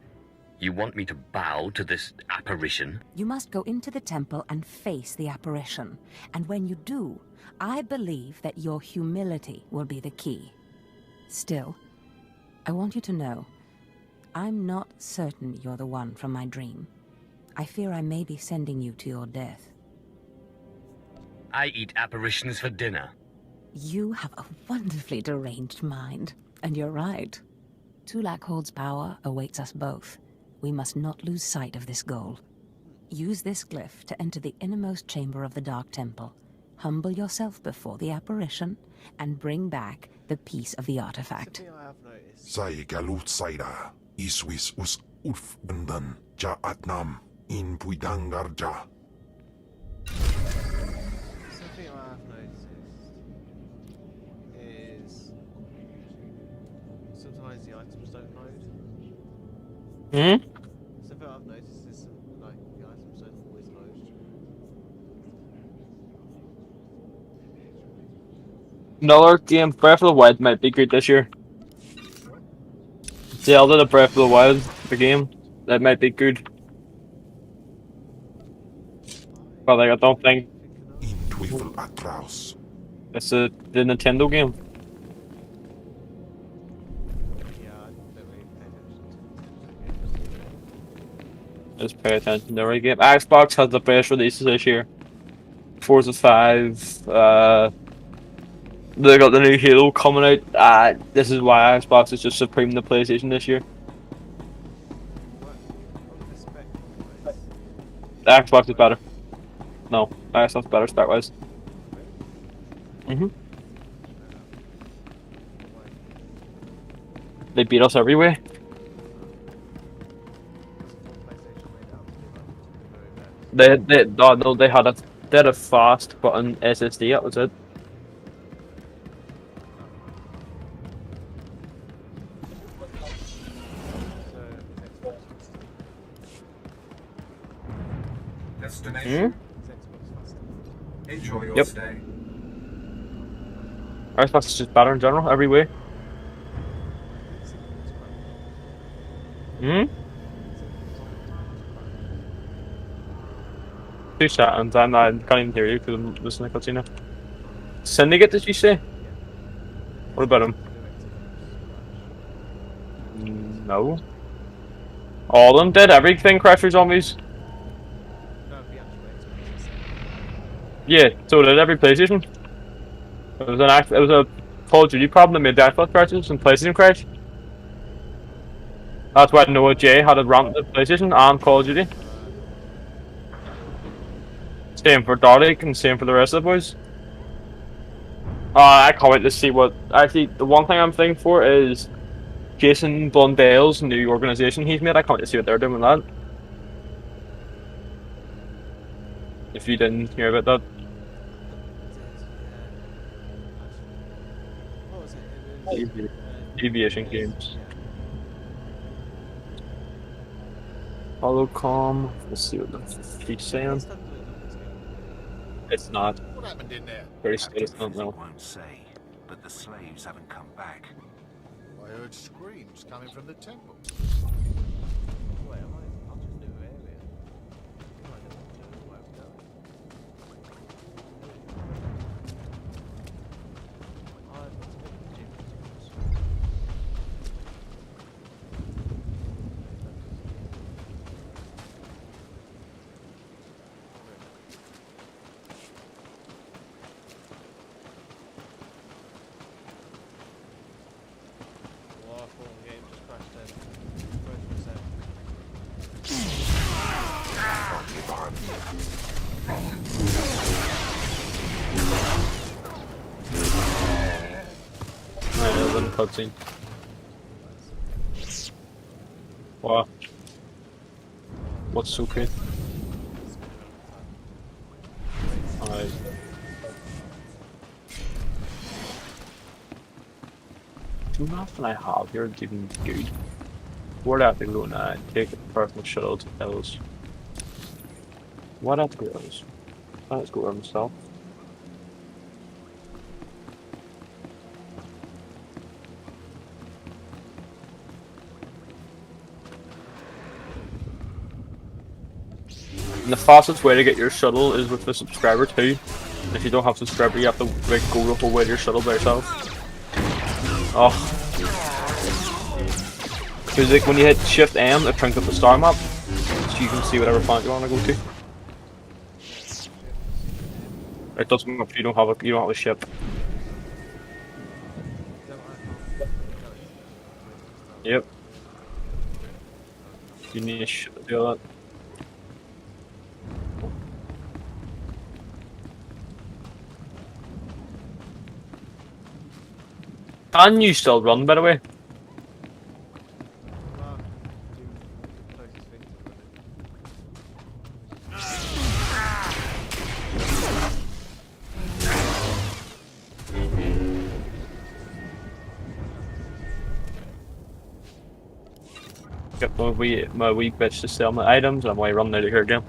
You want me to bow to this apparition? You must go into the temple and face the apparition. And when you do, I believe that your humility will be the key. Still, I want you to know, I'm not certain you're the one from my dream. I fear I may be sending you to your death. I eat apparitions for dinner. You have a wonderfully deranged mind, and you're right. Tulak Horde's power awaits us both. We must not lose sight of this goal. Use this glyph to enter the innermost chamber of the Dark Temple. Humble yourself before the apparition and bring back the piece of the artifact. Something I have noticed. Sai galut saira. Iswis us ulf bandan. Ja atnam. In puidangarja. Something I have noticed is sometimes the items don't load. Something I've noticed is like the items don't always load. Another game, Breath of the Wild might be good this year. Zelda the Breath of the Wild, the game, that might be good. But like, I don't think it's the Nintendo game. Yeah, I don't really pay attention to Just pay attention to the right game. Xbox has the best releases this year. Forza 5, they got the new Halo coming out. This is why Xbox is just supreme the PlayStation this year. The Xbox is better. No, Xbox is better spec-wise. They beat us everywhere. They had a fast button SSD. That was it. Destination. Enjoy your Yep. stay. Xbox is just better in general, every way. Two seconds, I can't even hear you because I'm listening to Cutscene. Syndicate, did you say? What about him? No. All of them did? Everything Crash 3 Zombies? Yeah, so did every PlayStation. It was a Call of Duty problem that made the Xbox crashes and PlayStation crash. That's why Noah J had a ramp to PlayStation and Call of Duty. Same for Dalek and same for the rest of the boys. I can't wait to see what. Actually, the one thing I'm thinking for is Jason Blundell's new organisation he's made. I can't wait to see what they're doing with that. If you didn't hear about that. Aviation games. Holocom. Let's see what he's saying. It's not. What happened in there? Very still, don't know. Won't say, but the slaves haven't come back. I heard screams coming from the temple. Wait, I'll just do an area. I don't know where I'm going. Cutscene. Wow. What's okay? Alright. Do nothing I have here even good. Where do I have to go now? Take a personal shuttle to Ellis. What have to go Ellis? Let's go over myself. And the fastest way to get your shuttle is with the subscriber too. If you don't have subscriber, you have to like go the whole way to your shuttle by yourself. Oh, because like when you hit Shift M, it brings up the star map, so you can see whatever planet you want to go to. It doesn't matter if you don't have a ship. Yep. You need a ship to do that. Can you still run, by the way? Well, do the closest thing to running. Get my wee bitch to sell my items, and I'm way running out of here again.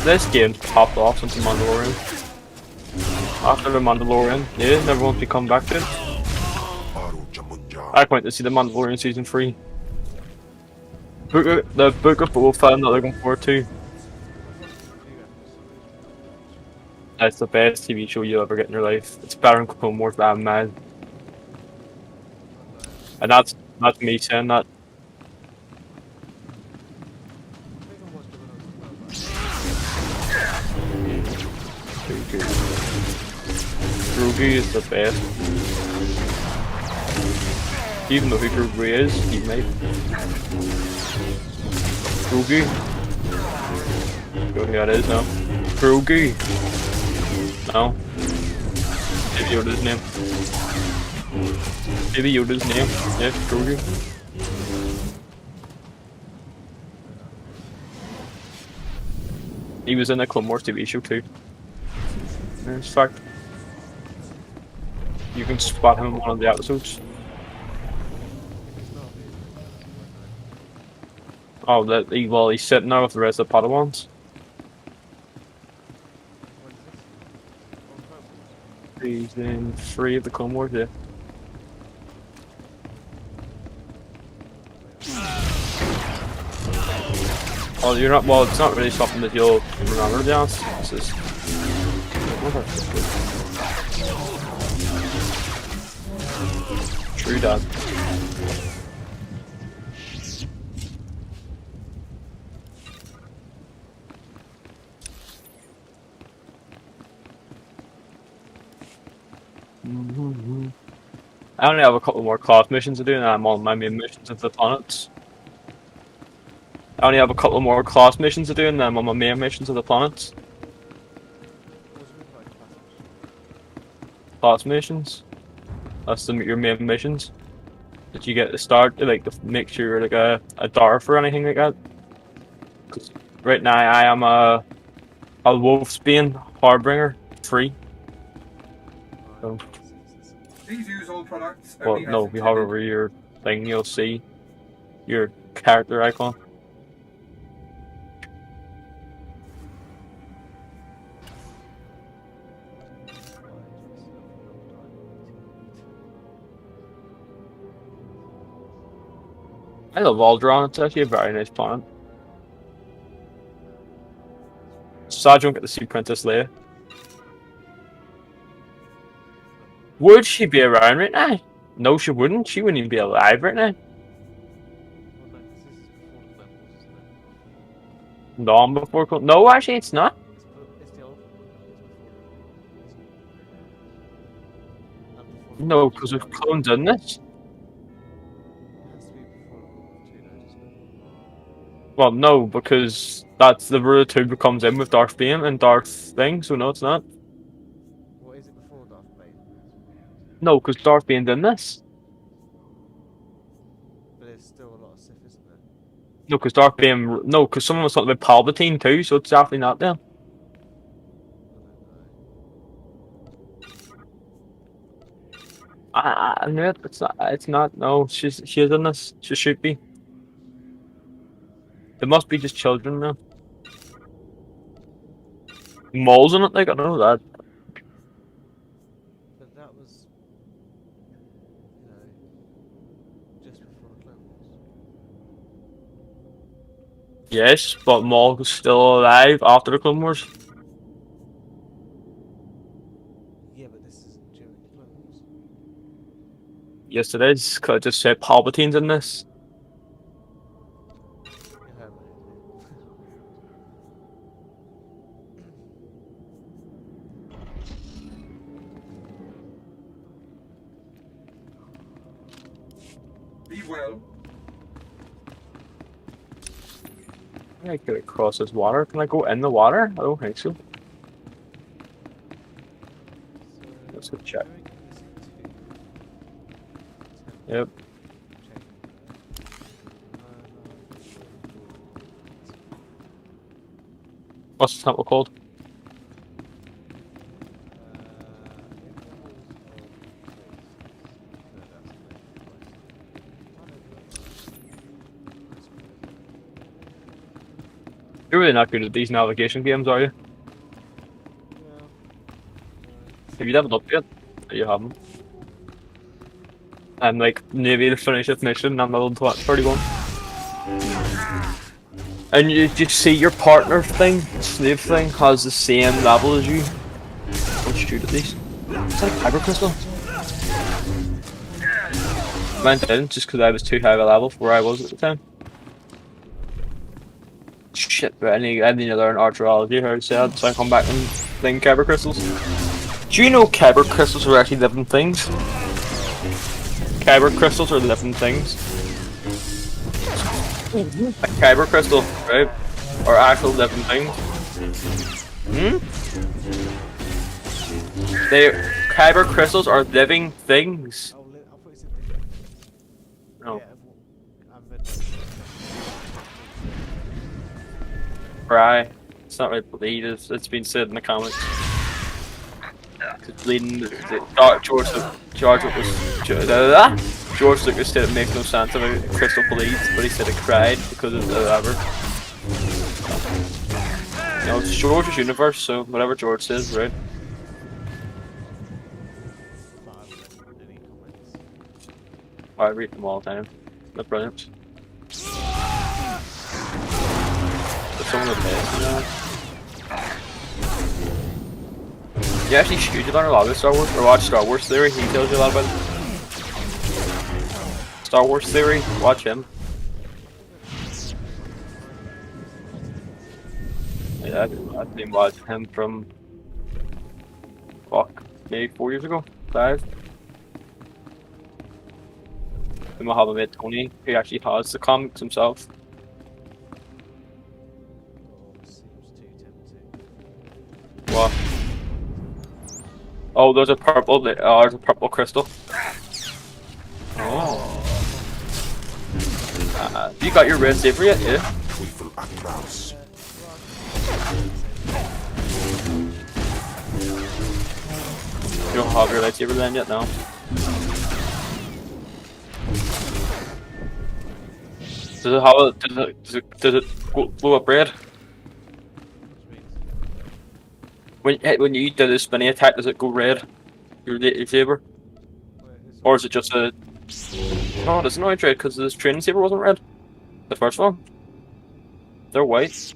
This game's popped off since the Mandalorian. After the Mandalorian, yeah, never wants to come back to it. I can't wait to see the Mandalorian season 3. The Book of Boba Fett, I'm not looking forward to. It's the best TV show you'll ever get in your life. It's better than Clone Wars, but I'm mad. And that's me saying that. Grogu is the best. Even though who Grogu is, he might. Grogu. Go who that is now. Grogu. No. Baby Yoda's name. Baby Yoda's name. Yeah, Grogu. He was in the Clone Wars TV show too. In fact, you can spot him in one of the episodes. Oh, he's sitting there with the rest of the Padawans. He's in 3 of the Clone Wars, yeah. Oh, you're not. Well, it's not really something that you'll remember, to be honest. It's just. True, Dad. I only have a couple more class missions to do, and I'm on my main missions of the planets. I only have a couple more class missions to do, and then I'm on my main missions of the planets. Class missions. That's your main missions that you get to start to like to make sure you're like a Darth or anything like that. 'Cause right now I am a Wolfsbane Harbinger 3. So. Please use all products. Well, no, if you hover over your thing, you'll see your character icon. I love Alderaan, it's actually a very nice planet. Sad you don't get to see Princess Leia. Would she be around right now? No, she wouldn't. She wouldn't even be alive right now. Dawn before Clone. No, actually, it's not. No, because we've cloned in this. Well, no, because that's the Ruler 2 becomes in with Darth Bane and Darth thing, so no, it's not. What is it before Darth Bane? No, because Darth Bane's in this. But there's still a lot of Sith, isn't there? No, because Darth Bane. No, because someone was talking about Palpatine too, so it's definitely not there. I knew it. It's not. It's not. No, she is in this. She should be. There must be just children now. Moles in it, like I know that. But that was, you know, just before the Clone Wars. Yes, but Maul was still alive after the Clone Wars. Yeah, but this is during the Clone Wars. Yes, it is. Cause I just said Palpatine's in this. Be well. I get across this water. Can I go in the water? I don't think so. Let's go check. Yep. What's the temple called? You're really not good at these navigation games, are you? Have you leveled up yet? No, you haven't. I'm like maybe to finish this mission and I'm level 31. And you just see your partner thing, slave thing, has the same level as you. Don't shoot at these. Is that a kyber crystal? Mine didn't, just because I was too high of a level for where I was at the time. Shit, but I need to learn archaeology, how to say that, so I come back and think kyber crystals. Do you know kyber crystals are actually living things? Kyber crystals are living things. A kyber crystal, right? Are actual living things. Kyber crystals are living things. No. Right. It's not really bleed, it's been said in the comments. Cause bleeding, George Lucas said it makes no sense if a crystal bleeds, but he said it cried because of whatever. You know, it's George's universe, so whatever George says, right? I read them all the time. They're brilliant. But some of the best, you know. You actually should learn a lot about Star Wars, or watch Star Wars Theory, he tells you a lot about it. Star Wars Theory, watch him. Yeah, I've been watching him from, fuck, maybe 4 years ago, 5. We might have a mate Tony, who actually has the comics himself. What? Oh, there's a purple crystal. Oh. You got your red saber yet? Yeah. You don't have your lightsaber then yet, no? Does it have a, does it glow up red? When you do the spinny attack, does it go red? Your saber? Or is it just a... No, it doesn't know it's red because this training saber wasn't red. The first one. They're white.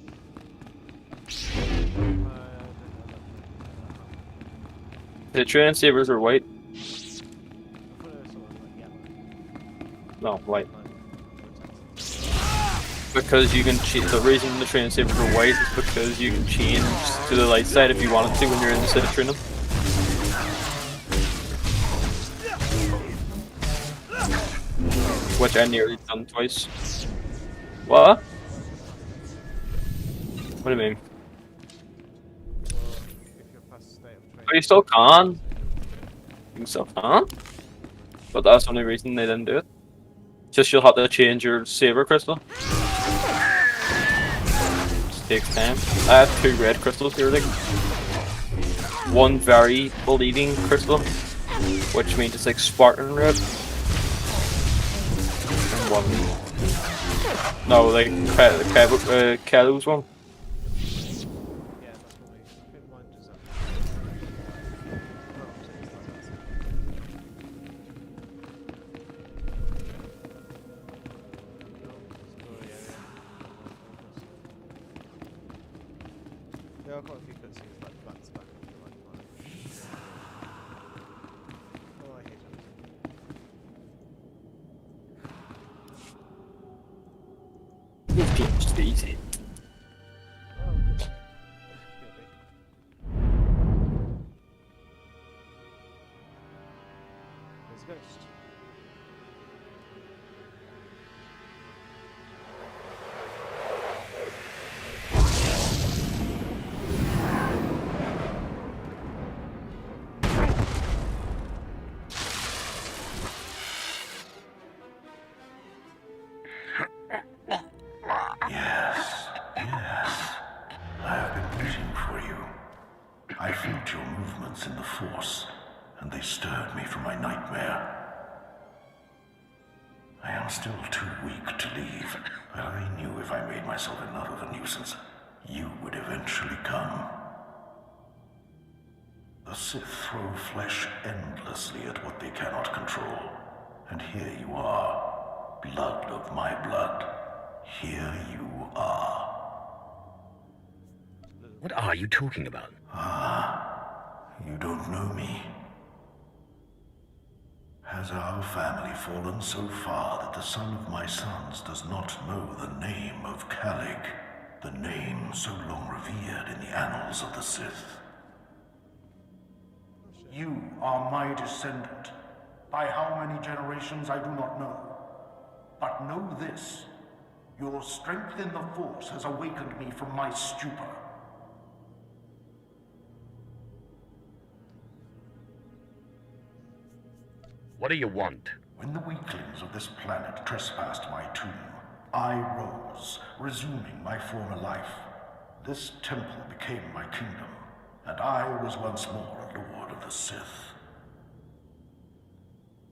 The training sabers are white. No, white. Because you can change. The reason the training sabers are white is because you can change to the light side if you wanted to when you're in the state of training. Which I nearly done twice. What? What do you mean? Oh, you still can. You still can. But that's the only reason they didn't do it. Just you'll have to change your saber crystal. Just takes time. I have 2 red crystals here, like. One very bleeding crystal, which means it's like Spartan red. And one. No, like Kalu's one. There are quite a few cutscenes like back to back. Oh, I hate it. This game's just easy. Oh, good. There's a ghost. force, and they stirred me from my nightmare. I am still too weak to leave, but I knew if I made myself enough of a nuisance, you would eventually come. The Sith throw flesh endlessly at what they cannot control. And here you are, blood of my blood. Here you are. What are you talking about? Ah, you don't know me. Has our family fallen so far that the son of my sons does not know the name of Calig, the name so long revered in the annals of the Sith? You are my descendant. By how many generations I do not know. But know this, your strength in the Force has awakened me from my stupor. What do you want? When the weaklings of this planet trespassed my tomb, I rose, resuming my former life. This temple became my kingdom, and I was once more a lord of the Sith.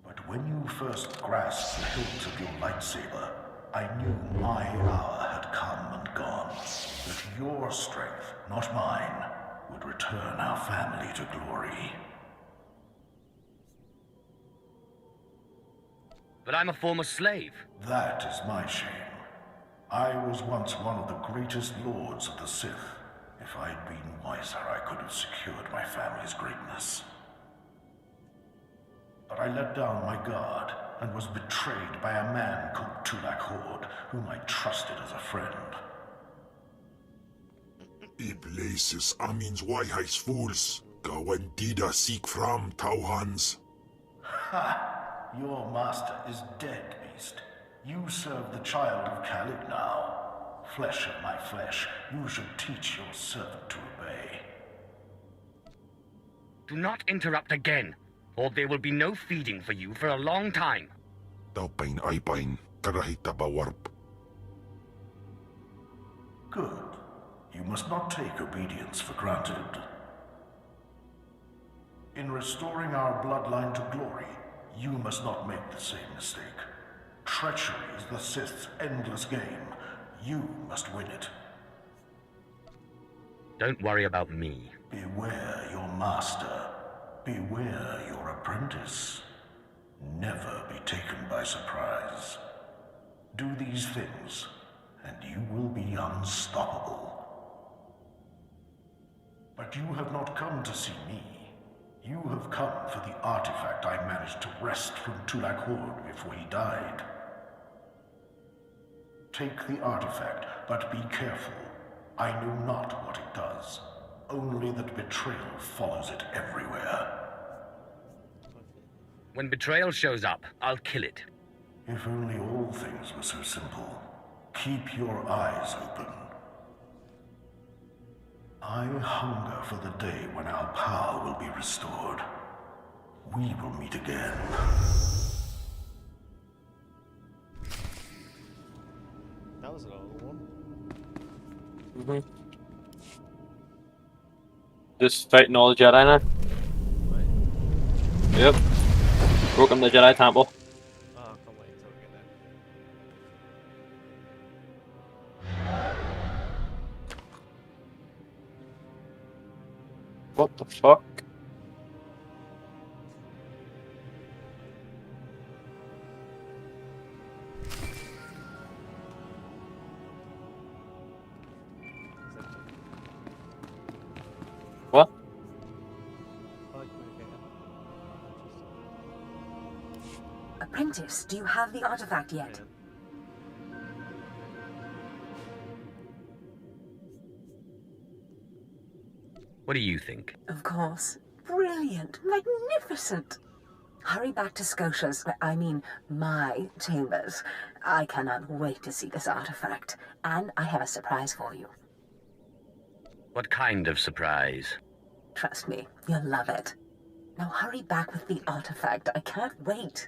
But when you first grasped the hilt of your lightsaber, I knew my hour had come and gone. That your strength, not mine, would return our family to glory. But I'm a former slave. That is my shame. I was once one of the greatest lords of the Sith. If I'd been wiser, I could have secured my family's greatness. But I let down my guard and was betrayed by a man called Tulak Hord, whom I trusted as a friend. Iblaces amins wajhais fools. Gawen dida seek from Tauhans. Ha! Your master is dead, beast. You serve the child of Calig now. Flesh of my flesh, you should teach your servant to obey. Do not interrupt again, or there will be no feeding for you for a long time. Taupain aipain, karahita bawarp. Good. You must not take obedience for granted. In restoring our bloodline to glory, you must not make the same mistake. Treachery is the Sith's endless game. You must win it. Don't worry about me. Beware your master. Beware your apprentice. Never be taken by surprise. Do these things, and you will be unstoppable. But you have not come to see me. You have come for the artifact I managed to wrest from Tulak Hord before he died. Take the artifact, but be careful. I know not what it does. Only that betrayal follows it everywhere. When betrayal shows up, I'll kill it. If only all things were so simple. Keep your eyes open. I hunger for the day when our power will be restored. We will meet again. That was a long one. Mm-hmm. Just fighting all the Jedi now. Right. Yep. Broken the Jedi Temple. Oh, I can't wait until we get there. What the fuck? What? Apprentice, do you have the artifact yet? What do you think? Of course. Brilliant. Magnificent. Hurry back to Scotia's, I mean, my chambers. I cannot wait to see this artifact. And I have a surprise for you. What kind of surprise? Trust me, you'll love it. Now hurry back with the artifact. I can't wait.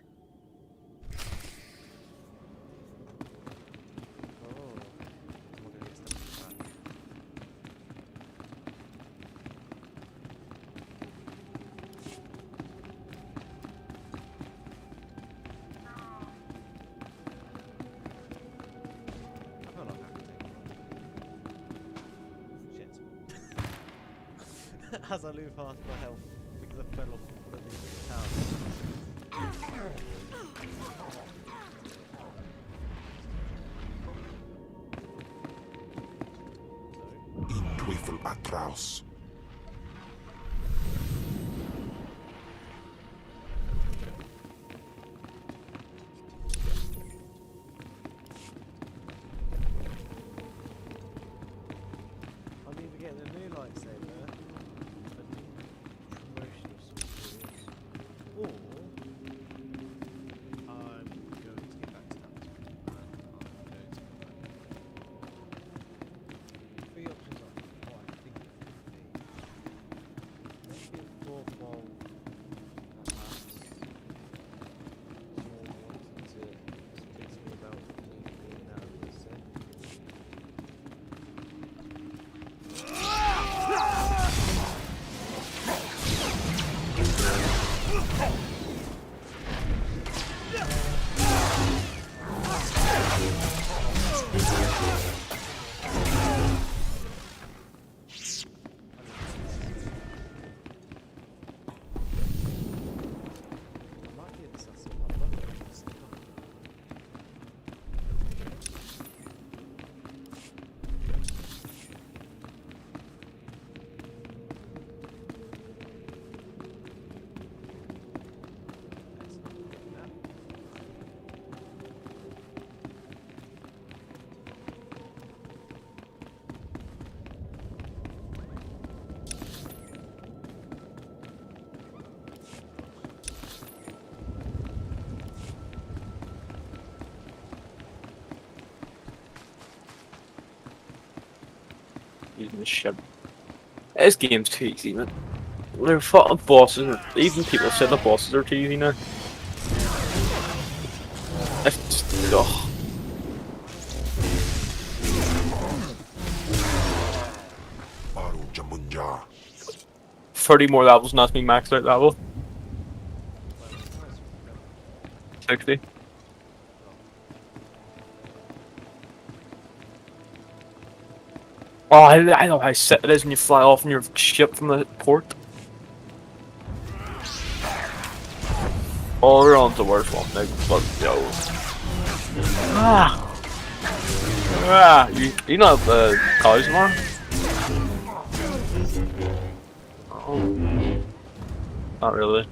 As I lose half my health because I fell off the tower. In Teufel atraus. I'm either getting a new lightsaber, a new promotion of sorts, or I'm going to get back to that. Three options are what I think it could be. Maybe a fourth one, perhaps someone wanting to convince me about me being out of the set. Using this shit. This game's too easy, man. They're fucking bosses. Even people say the bosses are too easy now. It's just, ugh. Baru Jamunja. 30 more levels, and that's me maxed out level. 60. Oh, I know how sick it is when you fly off in your ship from the port. Oh, we're on to the worst one now, but yo. You know the college tomorrow? Oh. Not really.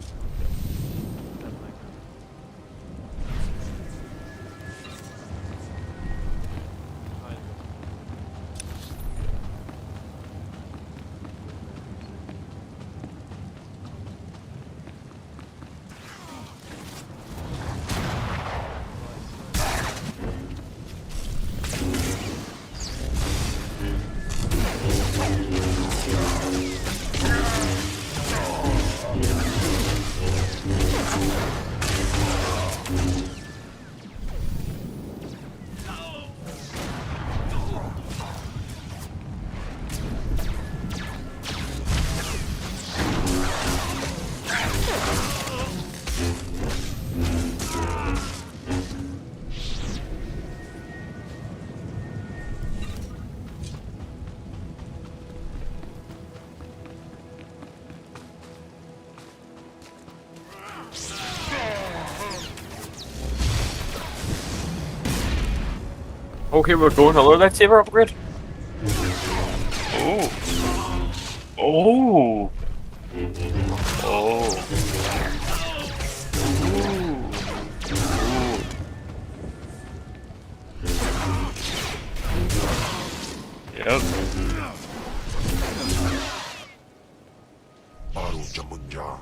Okay, we're going another lightsaber upgrade. Oh. Oh. Oh. Yep. Baru Jamunja.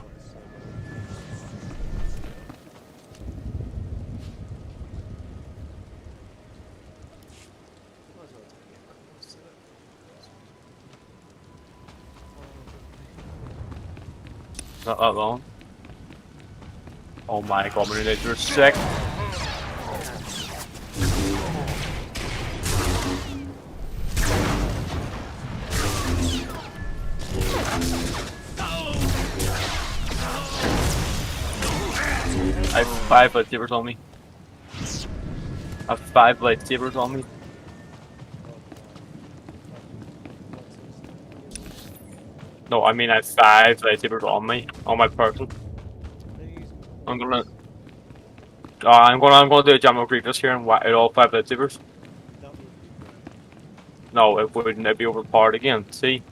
Not that long. Oh my god, my legs are sick. I have 5 lightsabers on me. I have 5 lightsabers on me. No, I mean I have 5 lightsabers on me, on my person. I'm gonna do a General Grievous here and whack out all 5 lightsabers. No, it wouldn't. It'd be overpowered again. See?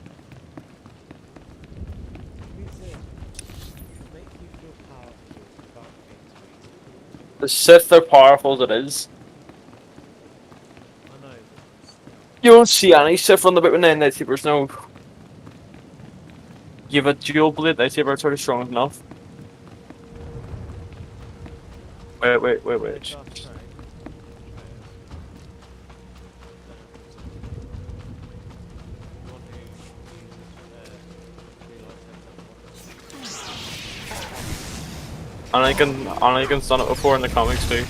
The Sith are powerful as it is. You don't see any Sith on the bit with 9 lightsabers, no. You have a dual blade lightsaber, it's already strong enough. Wait. Anakin's done it before in the comics too.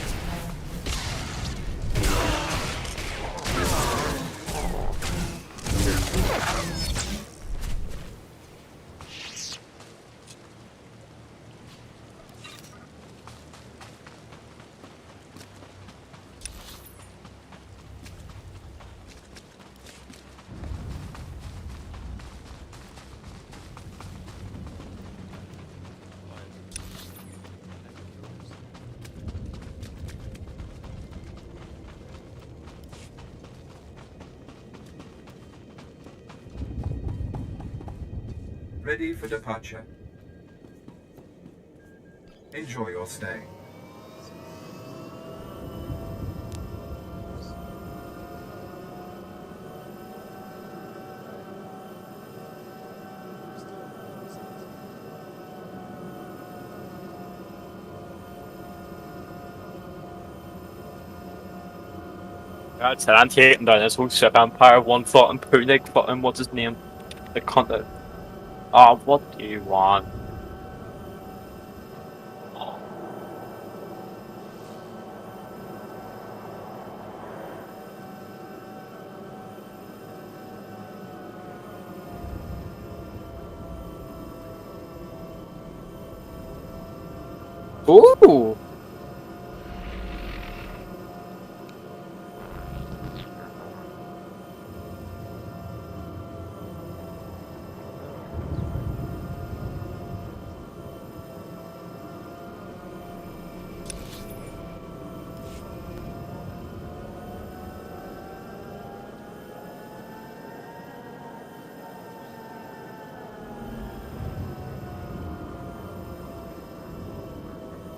Ready for departure. Enjoy your stay. That's it, I'm taking down this whole Sith Empire, one foot and Punik, fucking what's his name? The cunt. Oh, what do you want? Ooh!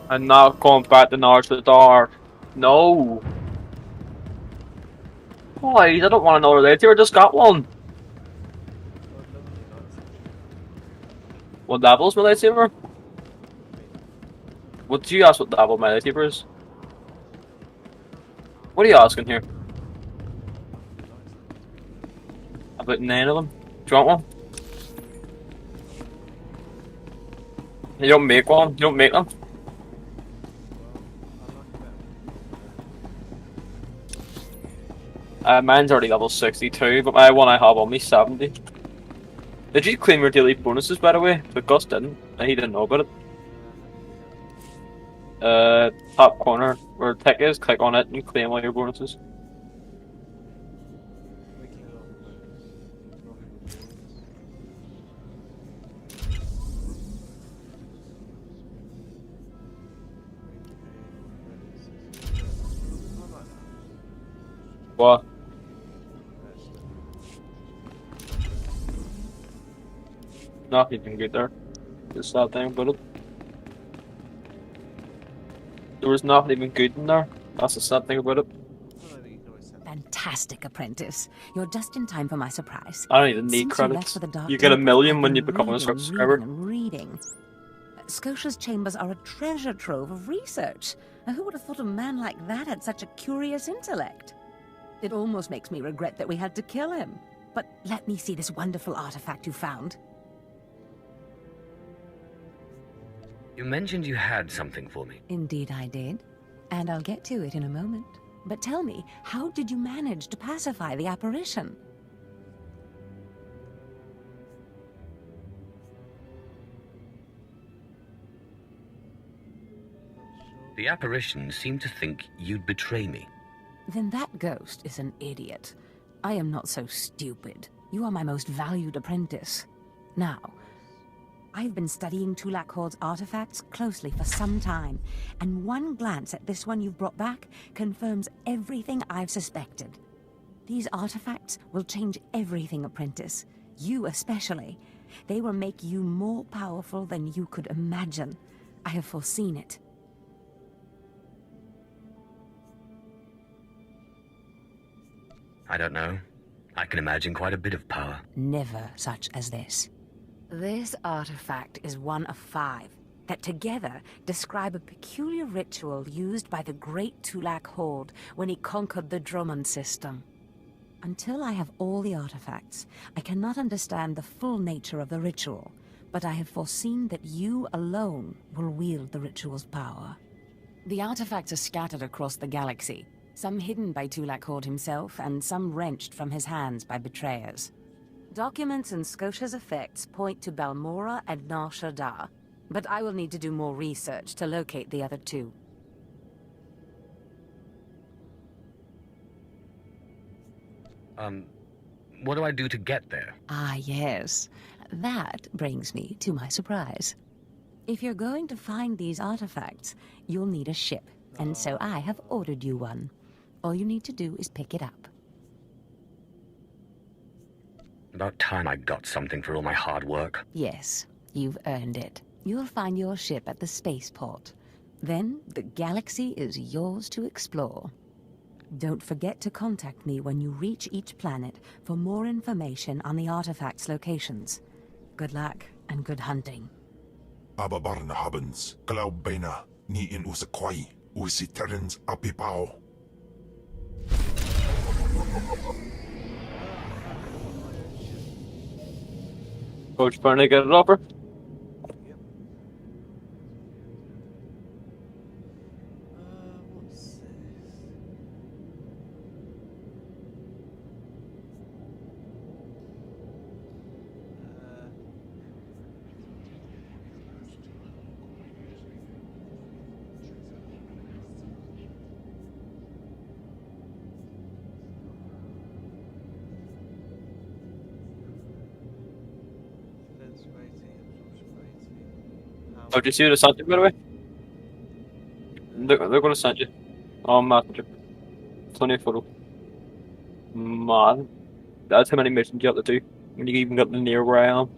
I'm not going back to North of the Dark. No. Boys, I don't want another lightsaber, I just got one. What level's my lightsaber? What do you ask what level my lightsaber is? What are you asking here? About 9 of them. Do you want one? You don't make one? You don't make them? Mine's already level 62, but my one I have on me 70. Did you claim your daily bonuses, by the way? But Gus didn't, and he didn't know about it. Top corner where tech is, click on it and claim all your bonuses. What? Nothing even good there. Just that thing about it. There was nothing even good in there. That's the sad thing about it. Fantastic, apprentice. You're just in time for my surprise. I don't even need Since credits. You, You get 1 million when you I've been become a subscriber. Reading. Scotia's chambers are a treasure trove of research. Now, who would have thought a man like that had such a curious intellect? It almost makes me regret that we had to kill him. But let me see this wonderful artifact you found. You mentioned you had something for me. Indeed I did. And I'll get to it in a moment. But tell me, how did you manage to pacify the apparition? The apparition seemed to think you'd betray me. Then that ghost is an idiot. I am not so stupid. You are my most valued apprentice. Now, I've been studying Tulak Hord's artifacts closely for some time, and one glance at this one you've brought back confirms everything I've suspected. These artifacts will change everything, Apprentice. You especially. They will make you more powerful than you could imagine. I have foreseen it. I don't know. I can imagine quite a bit of power. Never such as this. This artifact is one of 5 that together describe a peculiar ritual used by the great Tulak Hord when he conquered the Drummond system. Until I have all the artifacts, I cannot understand the full nature of the ritual, but I have foreseen that you alone will wield the ritual's power. The artifacts are scattered across the galaxy, some hidden by Tulak Hord himself, and some wrenched from his hands by betrayers. Documents and Scotia's effects point to Balmora and Nar Shaddaa, but I will need to do more research to locate the other 2. What do I do to get there? Ah, yes. That brings me to my surprise. If you're going to find these artifacts, you'll need a ship, and so I have ordered you one. All you need to do is pick it up. About time I got something for all my hard work. Yes, you've earned it. You'll find your ship at the spaceport. Then, the galaxy is yours to explore. Don't forget to contact me when you reach each planet for more information on the artifacts' locations. Good luck, and good hunting. Ababarna habens, Glaubena, ni in usakwai, usiterens apipao. Coach Barney, get it upper. What's this? Oh, did you see what I sent you, by the way? They're going to send you. Oh, messenger. It's only a photo. Man. That's how many missions you have to do. When you even got the near where I am.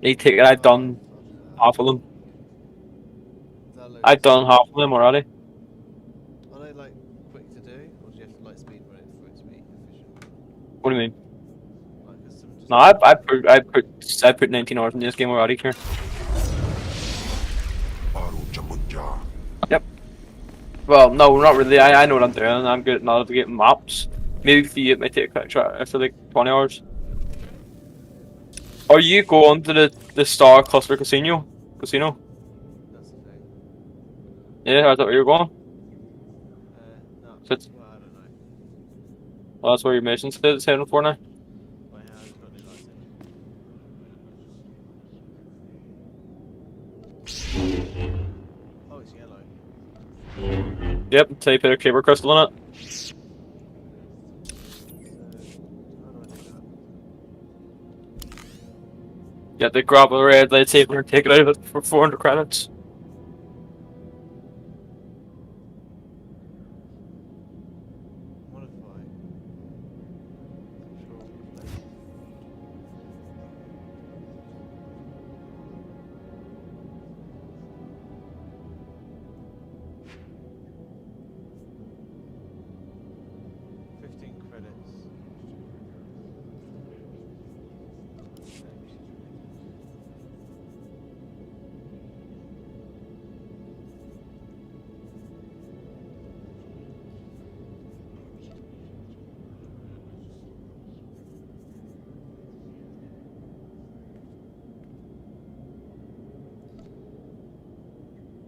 I've done half of them. I've done half of them already. Are they like quick to do, or do you have to like speed run it for it to be efficient? What do you mean? Like, just... No, I put 19 hours in this game already, Kieran. Yep. Well, no, not really. I know what I'm doing. I'm good at navigating maps. Maybe for you it might take after like 20 hours. Are you going to the Star Cluster Casino? That's the thing. Yeah, I thought you were going. No. So it's, Well, I don't know. well, that's where your mission says it's heading for now. Wait, how it's got any lights in? Oh, it's yellow. Yep, until you put a Kyber crystal in it. Yeah, they grab a red lightsaber and take it out of it for 400 credits. Modify. Control. Credits.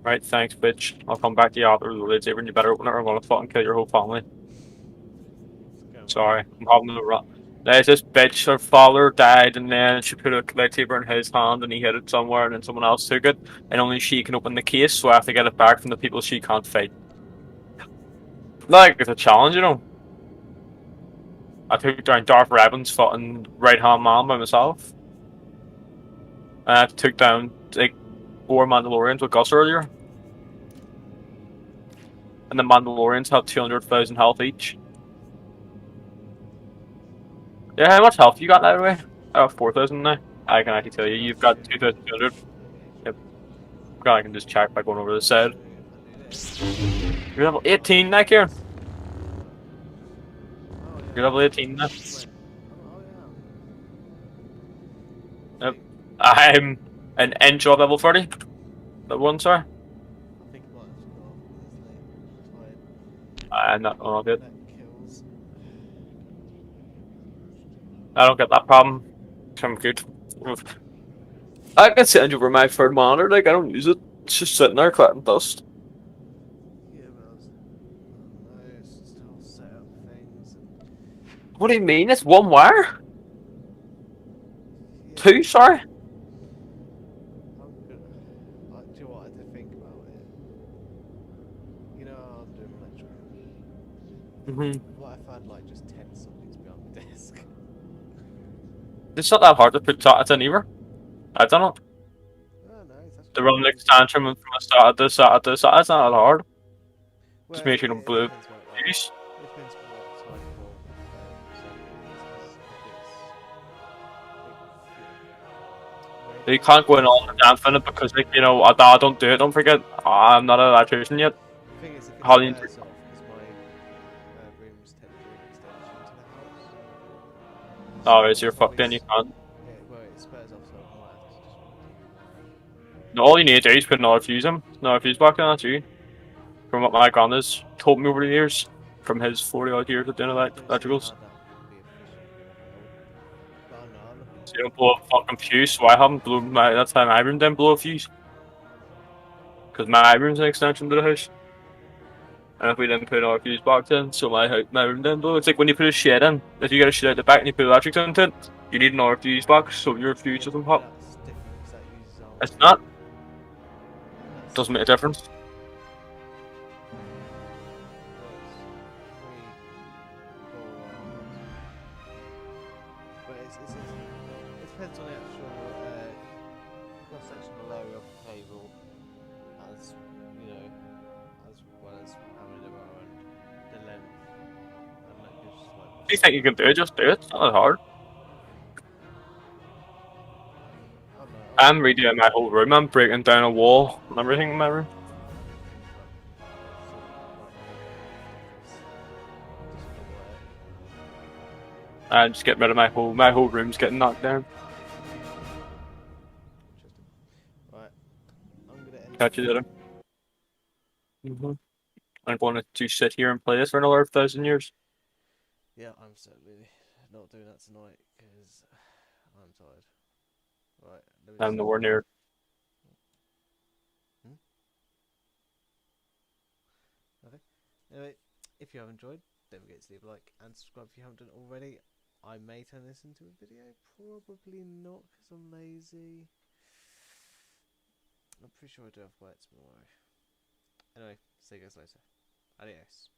Right, thanks, bitch. I'll come back to you after the lightsaber and you better open it or I'm gonna fucking kill your whole family. Sorry, I'm having a run. There's this bitch, her father died and then she put a lightsaber in his hand and he hid it somewhere and then someone else took it and only she can open the case, so I have to get it back from the people she can't fight. Like, it's a challenge, you know. I took down Darth Revan's fucking right-hand man by myself. Took down like 4 Mandalorians with Gus earlier. And the Mandalorians have 200,000 health each. Yeah, how much health you got now, anyway? I have 4,000 now. I can actually tell you, you've got 2,200. Yep. I can just check by going over the side. You're level 18 now, Kieran. You're level 18 now. Yep. I'm an inch off level 30. That one, sorry. I'm not all good. I don't get that problem. I'm good. I can send you over my third monitor, like I don't use it. It's just sitting there collecting dust. What do you mean? It's one wire? Two, sorry? Do you know what? I did think about it. You know how I'm doing electrical? What if I had like just 10 sockets behind my desk? It's not that hard to put sockets in either. I've done it. The run like tantrum from a socket to socket to socket, it's not that hard. Just make sure you don't blow fuse. You can't go in on the damn thing because, like, you know, I don't do it, don't forget. I'm not an electrician yet. How do you... Oh, is you're fucked then, you can't. No, all you need to do is put another fuse in. Another fuse back in, that's you. From what my grand has told me over the years. From his 40 odd years of doing electricals. So you don't blow a fucking fuse, so I haven't blown my... That's how my room didn't blow a fuse. Because my room's an extension to the house. And if we didn't put another fuse box in, so my room didn't blow. It's like when you put a shed in. If you get a shed out the back and you put electrics into it, you need another fuse box so your fuse doesn't pop. It's not. Doesn't make a difference. But it depends on the actual cross-section below of the cable, as you know, as well as how many there are and the length. And like just like. If you think you can do it, just do it. It's not that hard. I'm redoing my whole room. I'm breaking down a wall and everything in my room. I'm just getting rid of my whole room's getting knocked down. Right. I'm gonna end. Catch you later. I'm going to sit here and play this for another 1,000 years. Yeah, I'm certainly not doing that tonight because I'm tired. Right. I'm nowhere near. Okay. Anyway, if you have enjoyed, don't forget to leave a like and subscribe if you haven't done it already. I may turn this into a video, probably not because I'm lazy. I'm pretty sure I do have work tomorrow. Anyway, see you guys later. Adios.